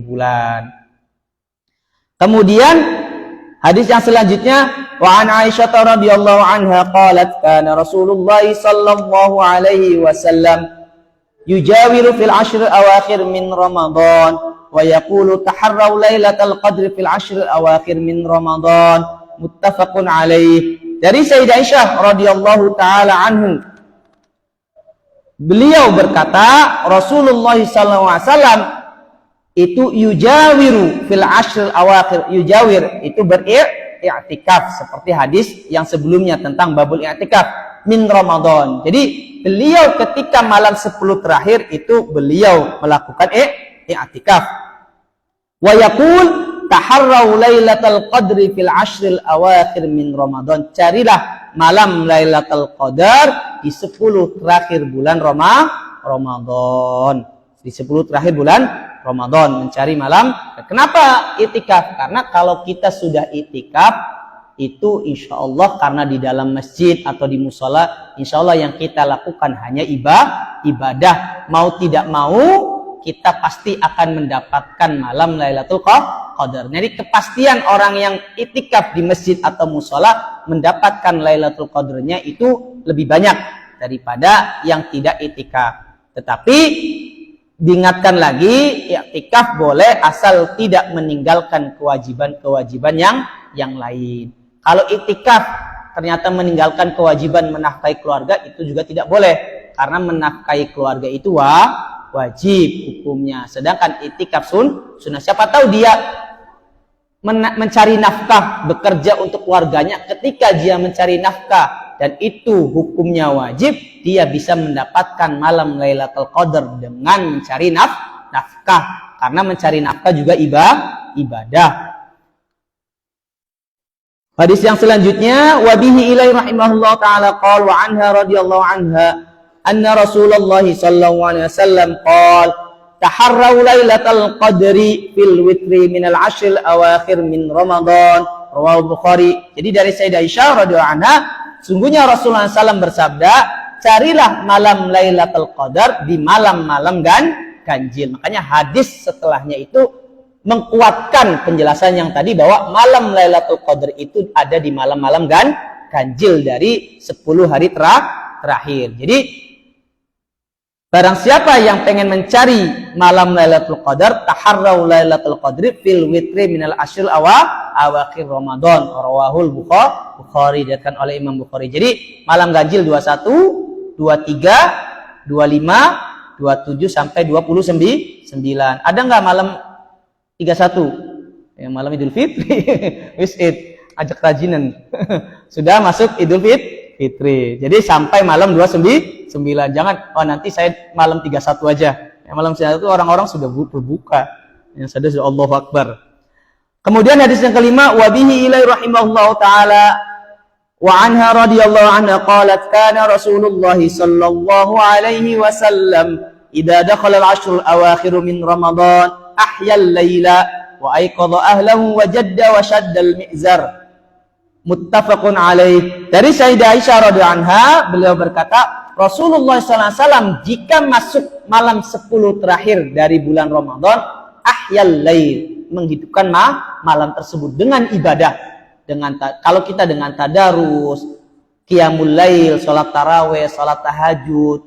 bulan. Kemudian hadis yang selanjutnya, wa an Aisyah radhiyallahu anha qalat kana Rasulullah sallallahu alaihi wasallam yujawiru fil ashr awakhir min Ramadan wa yaqulu taharraw lailatal qadri fil ashr awakhir min Ramadan, muttafaqun alaih. Dari Sayyidah Aisyah radhiyallahu taala anhu, beliau berkata Rasulullah sallallahu alaihi wasallam itu yujawiru fil ashr awakhir. Yujawir itu beriktikaf, seperti hadis yang sebelumnya tentang babul i'tikaf min Ramadan. Jadi beliau ketika malam 10 terakhir itu beliau melakukan i'tikaf. Wa yaqul taharraw lailatul qadri fil ashril awakhir min Ramadan. Carilah malam Lailatul Qadar di 10 terakhir bulan Ramadan. Di 10 terakhir bulan Ramadan mencari malam. Kenapa itikaf? Karena kalau kita sudah itikaf itu insya Allah karena di dalam masjid atau di musola, insya Allah yang kita lakukan hanya ibadah. Mau tidak mau kita pasti akan mendapatkan malam Lailatul Qadar. Jadi kepastian orang yang itikaf di masjid atau musola mendapatkan Lailatul Qadarnya itu lebih banyak daripada yang tidak itikaf. Tetapi diingatkan lagi, i'tikaf boleh asal tidak meninggalkan kewajiban-kewajiban yang lain. Kalau i'tikaf ternyata meninggalkan kewajiban menafkahi keluarga, itu juga tidak boleh, karena menafkahi keluarga itu wajib hukumnya. Sedangkan i'tikaf sunnah. Siapa tahu dia mencari nafkah, bekerja untuk keluarganya. Ketika dia mencari nafkah dan itu hukumnya wajib, dia bisa mendapatkan malam Lailatul Qadar dengan mencari nafkah. Karena mencari nafkah juga ibadah. Hadis yang selanjutnya, wa bihi ilaihi rahimahullah taala qala wa anha radhiyallahu anha anna Rasulullah sallallahu alaihi wasallam qala taharraw Lailatul Qadri fil witri minal ashril awakhir min Ramadan, rawahu Bukhari. Jadi dari Sayyidah Aisyah radhiyallahu anha, sungguhnya Rasulullah SAW bersabda, carilah malam Lailatul Qadar di malam-malam ganjil. Makanya hadis setelahnya itu menguatkan penjelasan yang tadi bahwa malam Lailatul Qadar itu ada di malam-malam ganjil dari 10 hari terakhir. Jadi barang siapa yang pengen mencari malam Lailatul Qadar, taharraw Lailatul Qadri fil witri minal ashril awakhir Ramadan, rawahul Bukhari, diriwayatkan oleh Imam Bukhari. Jadi malam ganjil 21, 23, 25, 27 sampai 29. Ada nggak malam 31? Yang malam Idul Fitri. Wis ajak rajinan. Sudah masuk Idul Fitri. Jadi sampai malam 29. Jangan nanti saya malam 31 aja. Yang malam 31 orang-orang sudah berbuka. Yang sudah Allahu Akbar. Kemudian hadis yang kelima, wa bihi ilaihi rahimahullahu taala Wa anha radhiyallahu anha qalat kana Rasulullah sallallahu alaihi wasallam idza dakhala al-ashr al-awakhir min Ramadan ahya al-laila wa ayqadha ahlahu wa jadda wa shadda al-mi'zar. Muttafaqun alaih. Dari Sayyidah Aisyah radhiyallahu anha, beliau berkata, Rasulullah SAW jika masuk malam 10 terakhir dari bulan Ramadan, ahyal lail, menghidupkan malam tersebut dengan ibadah. Kalau kita dengan tadarus, qiyamul lail, sholat tarawih, sholat tahajud,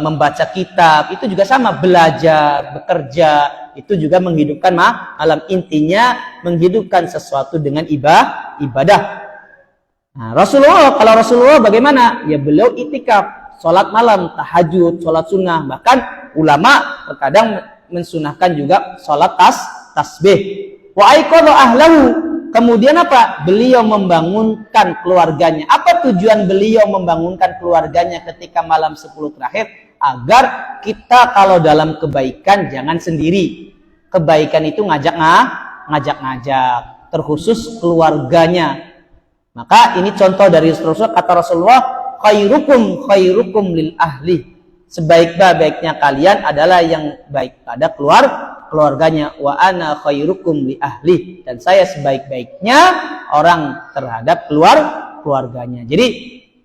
membaca kitab, itu juga sama, belajar, bekerja, itu juga menghidupkan malam. Intinya menghidupkan sesuatu dengan ibadah. Nah, kalau Rasulullah bagaimana? Ya beliau itikaf, sholat malam, tahajud, sholat sunnah. Bahkan ulama terkadang mensunahkan juga sholat tasbih. Wa aiqadha ahlahu. Kemudian apa? Beliau membangunkan keluarganya. Apa tujuan beliau membangunkan keluarganya ketika malam 10 terakhir? Agar kita kalau dalam kebaikan jangan sendiri. Kebaikan itu ngajak-ngajak. Terkhusus keluarganya. Maka ini contoh dari Rasulullah. Kata Rasulullah, khairukum lil ahli. Sebaik-baiknya kalian adalah yang baik pada keluarganya. Wa ana khairukum li ahli, dan saya sebaik-baiknya orang terhadap keluarganya. Jadi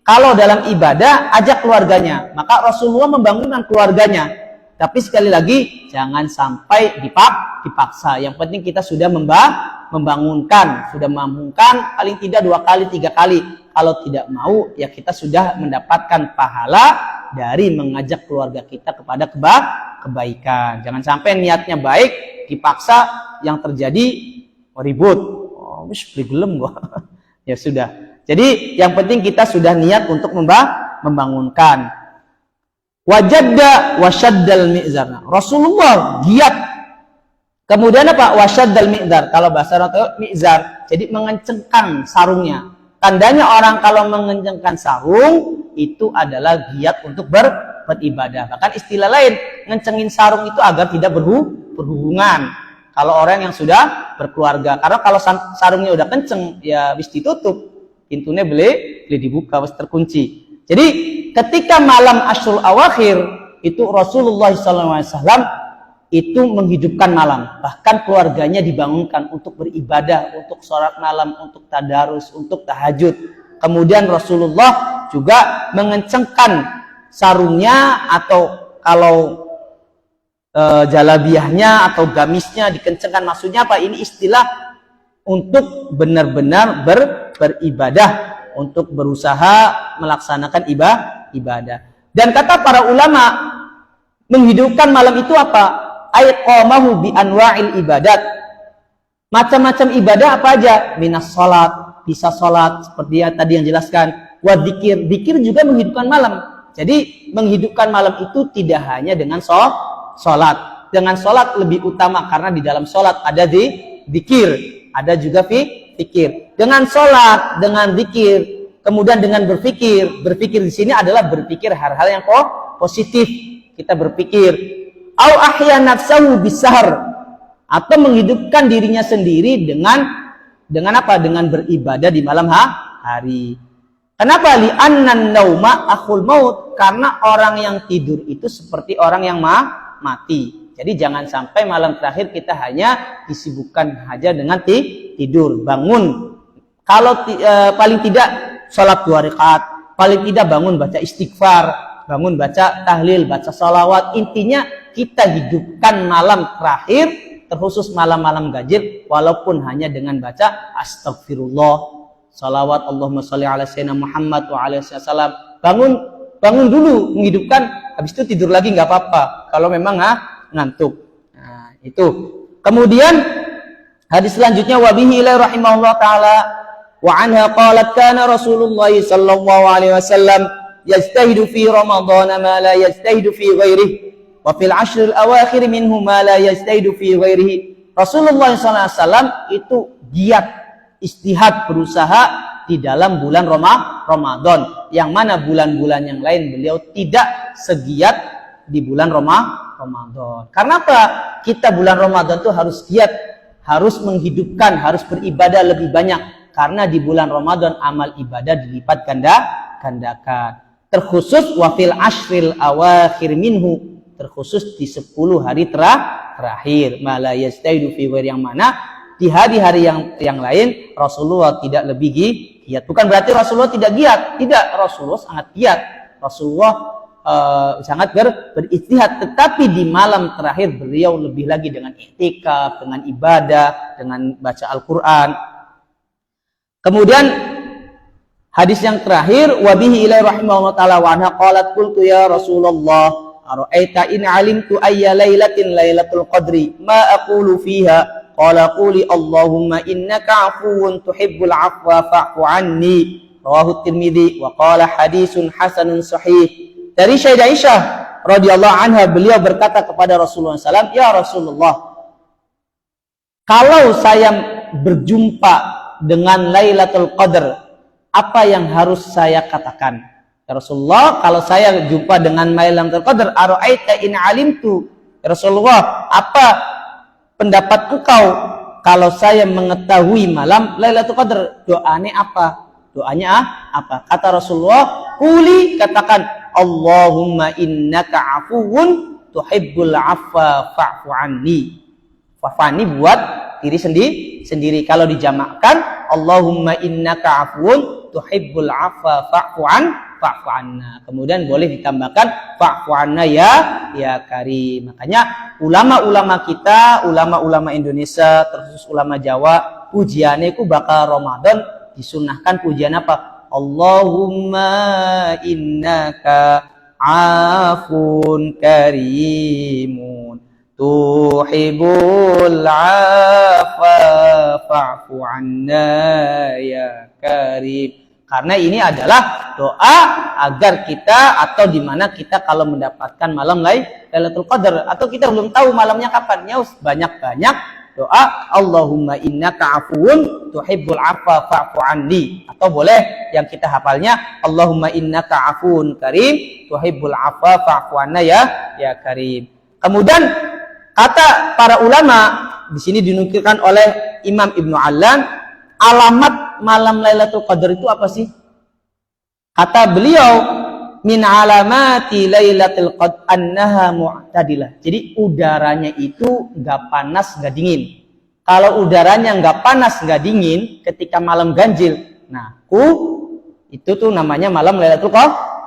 kalau dalam ibadah ajak keluarganya, maka Rasulullah membangunkan keluarganya. Tapi sekali lagi jangan sampai dipaksa. Yang penting kita sudah membangunkan, sudah membangunkan paling tidak 2 kali 3 kali. Kalau tidak mau ya kita sudah mendapatkan pahala dari mengajak keluarga kita kepada kebaikan. Jangan sampai niatnya baik dipaksa, yang terjadi ribut. Oh, wis gelem gua. Ya sudah. Jadi yang penting kita sudah niat untuk membangunkan. Wajadda wasyaddal mi'zar. Rasulullah giat. Kemudian apa? Wasyaddal mi'zar. Kalau bahasa Arab mi'zar, jadi mengencengkan sarungnya. Tandanya orang kalau mengencengkan sarung itu adalah giat untuk beribadah. Bahkan istilah lain, ngencengin sarung itu agar tidak berhubungan. Kalau orang yang sudah berkeluarga, karena kalau sarungnya udah kenceng, ya habis ditutup, pintunya boleh dibuka, harus terkunci. Jadi ketika malam Ashrul Awakhir itu Rasulullah SAW itu menghidupkan malam, bahkan keluarganya dibangunkan untuk beribadah, untuk sholat malam, untuk tadarus, untuk tahajud. Kemudian Rasulullah juga mengencengkan sarungnya, atau kalau jalabiahnya atau gamisnya dikencengkan. Maksudnya apa? Ini istilah untuk benar-benar beribadah, untuk berusaha melaksanakan ibadah. Dan kata para ulama, menghidupkan malam itu apa? Aiqamahu bi anwa'il ibadat. Macam-macam ibadah apa aja? Minas salat, bisa salat seperti tadi yang jelaskan. Wa dzikir, dzikir juga menghidupkan malam. Jadi menghidupkan malam itu tidak hanya dengan salat. Dengan salat lebih utama karena di dalam salat ada dzikir, ada juga fikir. Dengan salat, dengan dzikir, kemudian dengan berpikir. Berpikir di sini adalah berpikir hal-hal yang positif. Kita berpikir au ahya nafsahu bisahar, atau menghidupkan dirinya sendiri dengan apa? Dengan beribadah di malam hari. Kenapa? Li'annan nauma akhul maut, karena orang yang tidur itu seperti orang yang mati. Jadi jangan sampai malam terakhir kita hanya disibukkan saja dengan tidur. Bangun, kalau paling tidak sholat 2 rakaat, paling tidak bangun baca istighfar, bangun baca tahlil, baca salawat. Intinya kita hidupkan malam terakhir, terkhusus malam-malam ganjil, walaupun hanya dengan baca astagfirullah, salawat Allahumma sholli ala sayyidina Muhammad wa alaihi wasallam. Bangun dulu, menghidupkan, habis itu tidur lagi nggak apa-apa kalau memang ngantuk. Nah, itu. Kemudian hadis selanjutnya, wa bihi ila rahimahullah taala wa anha qalat kana Rasulullah sallallahu alaihi wasallam yajtahidu fi Ramadan ma la yajtahidu fi ghairihi wa fil ashr al-awakhir minhu ma la yajtahidu fi ghairihi. Rasulullah SAW itu giat, istihad, berusaha di dalam bulan Ramadan, yang mana bulan-bulan yang lain beliau tidak segiat di bulan Ramadan. Karena apa? Kita bulan Ramadan itu harus giat, harus menghidupkan, harus beribadah lebih banyak. karena di bulan Ramadan amal ibadah dilipat gandakan. Terkhusus wafil ashril awakhir minhu, terkhusus di 10 hari terakhir. Mala yastaidu fi ghairi, yang mana di hari-hari yang lain Rasulullah tidak lebih giat. Bukan berarti Rasulullah tidak giat, tidak, Rasulullah sangat giat. Rasulullah sangat berijtihad, tetapi di malam terakhir beliau lebih lagi dengan i'tikaf, dengan ibadah, dengan baca Al-Qur'an. Kemudian hadis yang terakhir, wa bihi ilaihi rahimahullah taala wa anha qalat qultu ya Rasulullah ara'aita in alimtu ayya lailatin lailatul qadri ma aqulu fiha qala quli Allahumma innaka 'afuwun tuhibbul 'afwa fa'fu 'anni, rawahu Tirmidzi wa qala hadisun hasanun sahih. Dari Sayyidah Aisyah radhiyallahu anha, beliau berkata kepada Rasulullah SAW, ya Rasulullah, kalau saya berjumpa dengan Lailatul Qadar, apa yang harus saya katakan? Ya Rasulullah, kalau saya jumpa dengan Lailatul Qadar, ara'aita in alimtu, ya Rasulullah, apa pendapat engkau kalau saya mengetahui malam Lailatul Qadar? Doanya apa? Apa? Kata Rasulullah, quli, katakan, Allahumma innaka afuwun tuhibbul afwa fa'fu anni. Fa'fani buat diri sendiri. Kalau dijamakkan, Allahumma innaka afuwun tuhibbul afwa fa'fu anna. Kemudian boleh ditambahkan fa'fu anna ya karim. Makanya ulama-ulama kita, ulama-ulama Indonesia, terkhusus ulama Jawa, pujiannya itu bakal Ramadan disunahkan pujian apa? Allahumma innaka afun karimun tuhibul afwa fa'fu anna ya karim. Karena ini adalah doa agar kita, atau dimana kita kalau mendapatkan malam Lailatul Qadar, atau kita belum tahu malamnya kapan, ya banyak-banyak doa Allahumma innaka afuwun tuhibbul afwa fa'fu anni, atau boleh yang kita hafalnya Allahumma innaka afuwun karim tuhibbul afwa fa'fu anna ya karim. Kemudian kata para ulama di sini dinukilkan oleh Imam Ibnu Allan, alamat malam Lailatul Qadar itu apa sih? Kata beliau, min alamati lailatul qadr annaha mu'tadilah. Jadi udaranya itu nggak panas nggak dingin. Kalau udaranya nggak panas nggak dingin ketika malam ganjil, nah itu tuh namanya malam Lailatul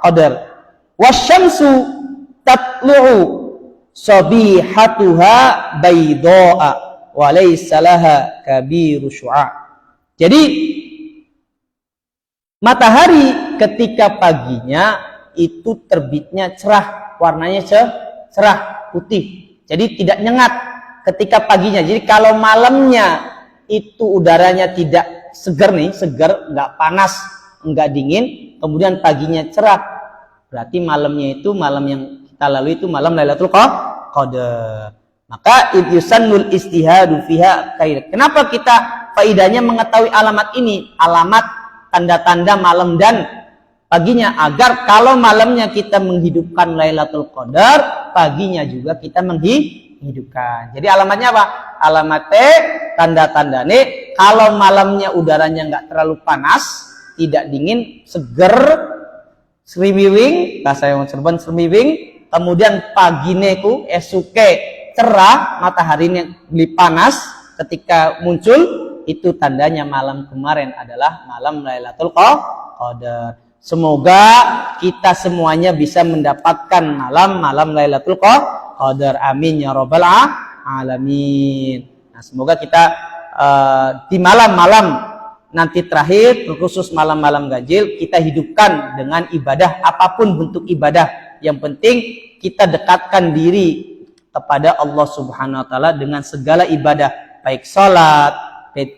Qadar. Wasyamsu tatlu'u sabihatuha bayda'a wa laysa laha kabiru syu'a. Jadi matahari ketika paginya itu terbitnya cerah, warnanya cerah putih, jadi tidak nyengat ketika paginya. Jadi kalau malamnya itu udaranya tidak segar, nggak panas, nggak dingin, kemudian paginya cerah, berarti malamnya itu malam yang kita lalui itu malam Lailatul Qadar. Maka yusannul istihadu fiha khair. Kenapa kita faidahnya mengetahui alamat ini, alamat tanda-tanda malam dan paginya, agar kalau malamnya kita menghidupkan Lailatul Qadar, paginya juga kita menghidupkan. Jadi alamatnya apa? Alamatnya, tanda-tandanya, kalau malamnya udaranya nggak terlalu panas, tidak dingin, seger, srimiwing, bahasa yang serban srimiwing, kemudian paginya ku esuke cerah, mataharinya lebih panas ketika muncul, itu tandanya malam kemarin adalah malam Lailatul Qadar. Semoga kita semuanya bisa mendapatkan malam Lailatul Qadar. Amin ya rabbal alamin. Nah, semoga kita di malam-malam nanti terakhir, khusus malam-malam ganjil, kita hidupkan dengan ibadah, apapun bentuk ibadah. Yang penting kita dekatkan diri kepada Allah Subhanahu wa taala dengan segala ibadah, baik salat,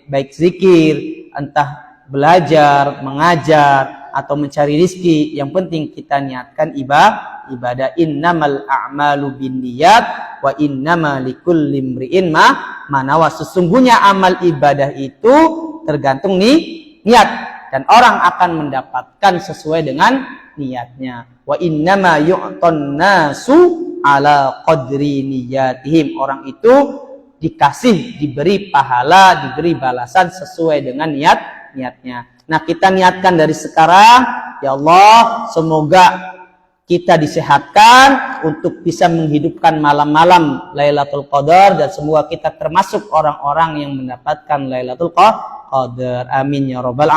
baik zikir, entah belajar, mengajar, atau mencari rizki. Yang penting kita niatkan ibadah. Innamal a'malu binniyat wa innama likulli imri'in ma nawa. Sesungguhnya amal ibadah itu tergantung niat, dan orang akan mendapatkan sesuai dengan niatnya. Wa innama yu'ton nasu ala qadri niyatihim. Orang itu diberi pahala, diberi balasan sesuai dengan niatnya. Nah, kita niatkan dari sekarang, ya Allah, semoga kita disehatkan untuk bisa menghidupkan malam-malam Lailatul Qadar dan semoga kita termasuk orang-orang yang mendapatkan Lailatul Qadar. Amin ya rabbal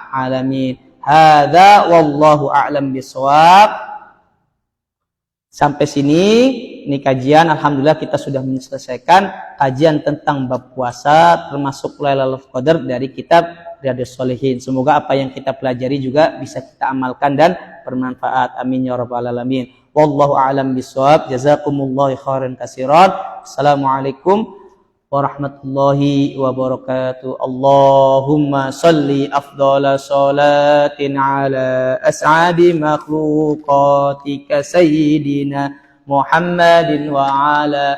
alamin. Hadza wallahu a'lam bishawab. Sampai sini ini kajian, alhamdulillah kita sudah menyelesaikan kajian tentang bab puasa termasuk Lailatul Qadar dari kitab Riyadhus Shalihin. Semoga apa yang kita pelajari juga bisa kita amalkan dan bermanfaat. Amin ya rabbal alamin. Wallahu a'lam bishawab. Jazakumullahu khairan katsiran. Assalamualaikum warahmatullahi wabarakatuh. Allahumma salli afdhala salatin ala as'adi makhluqatika sayyidina Muhammadin wa ala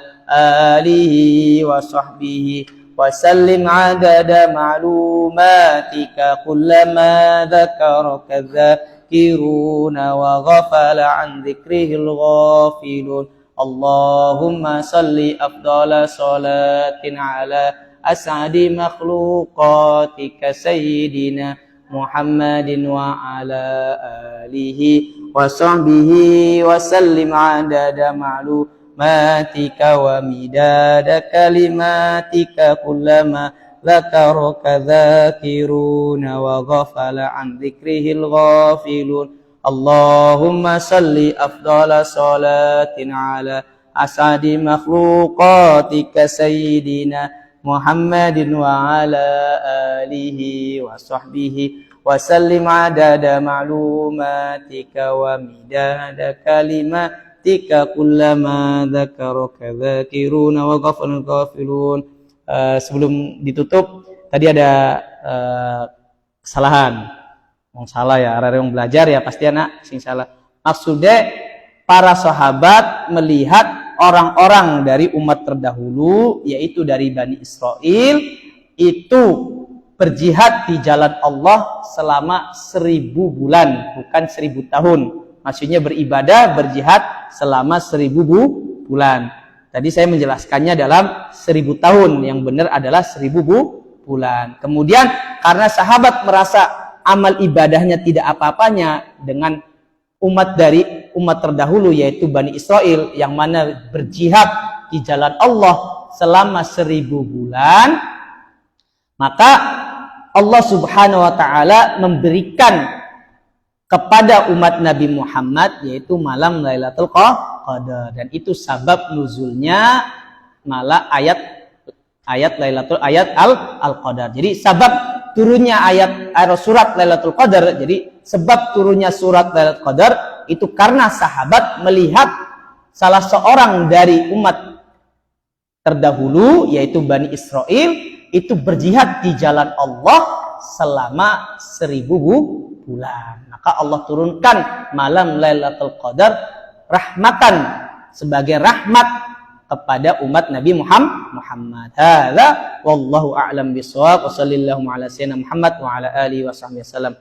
alihi wa sahbihi wa sallim adada ma'lumatika kullama dhakaraka dhakiruna wa ghafala an dhikrihil ghafilun. Allahumma salli afdhala salatin ala as'adi makhluqatika sayyidina Muhammadin wa ala alihi wa sahbihi wa sallim adada ma'lumatika wa midada kalimatika kullama dhakaraka dhakiruna wa ghafala an dhikrihil ghafilun. Allahumma salli afdhala salatin ala as'adi makhluqatika sayyidina Muhammadin wa ala alihi wa sahbihi wa sallim adada ma'lumatika wa midada kalimatika kullama dhakaraka dhakiruna wa ghafalul ghafilun. Sebelum ditutup tadi ada kesalahan. Wong salah ya, arek wong belajar ya pasti anak sing salah. Maksudnya para sahabat melihat orang-orang dari umat terdahulu yaitu dari Bani Israel itu berjihad di jalan Allah selama 1000 bulan, bukan 1000 tahun. Maksudnya beribadah, berjihad selama 1000 bulan. Tadi saya menjelaskannya dalam 1000 tahun, yang benar adalah 1000 bulan. Kemudian karena sahabat merasa amal ibadahnya tidak apa-apanya dengan umat dari umat terdahulu yaitu Bani Israel yang mana berjihad di jalan Allah selama 1000 bulan, maka Allah Subhanahu wa taala memberikan kepada umat Nabi Muhammad yaitu malam Lailatul Qadar, dan itu sabab nuzulnya malah ayat Al-Qadar. Jadi sabab turunnya surat Lailatul Qadar, jadi sebab turunnya surat Lailatul Qadar itu karena sahabat melihat salah seorang dari umat terdahulu yaitu Bani Israel itu berjihad di jalan Allah selama 1000 bulan. Maka Allah turunkan malam Lailatul Qadar rahmatan, sebagai rahmat kepada umat Nabi Muhammad. Hadza wallahu a'lam bishawab. Wassallallahu ala sayyidina Muhammad wa ala alihi wasallam.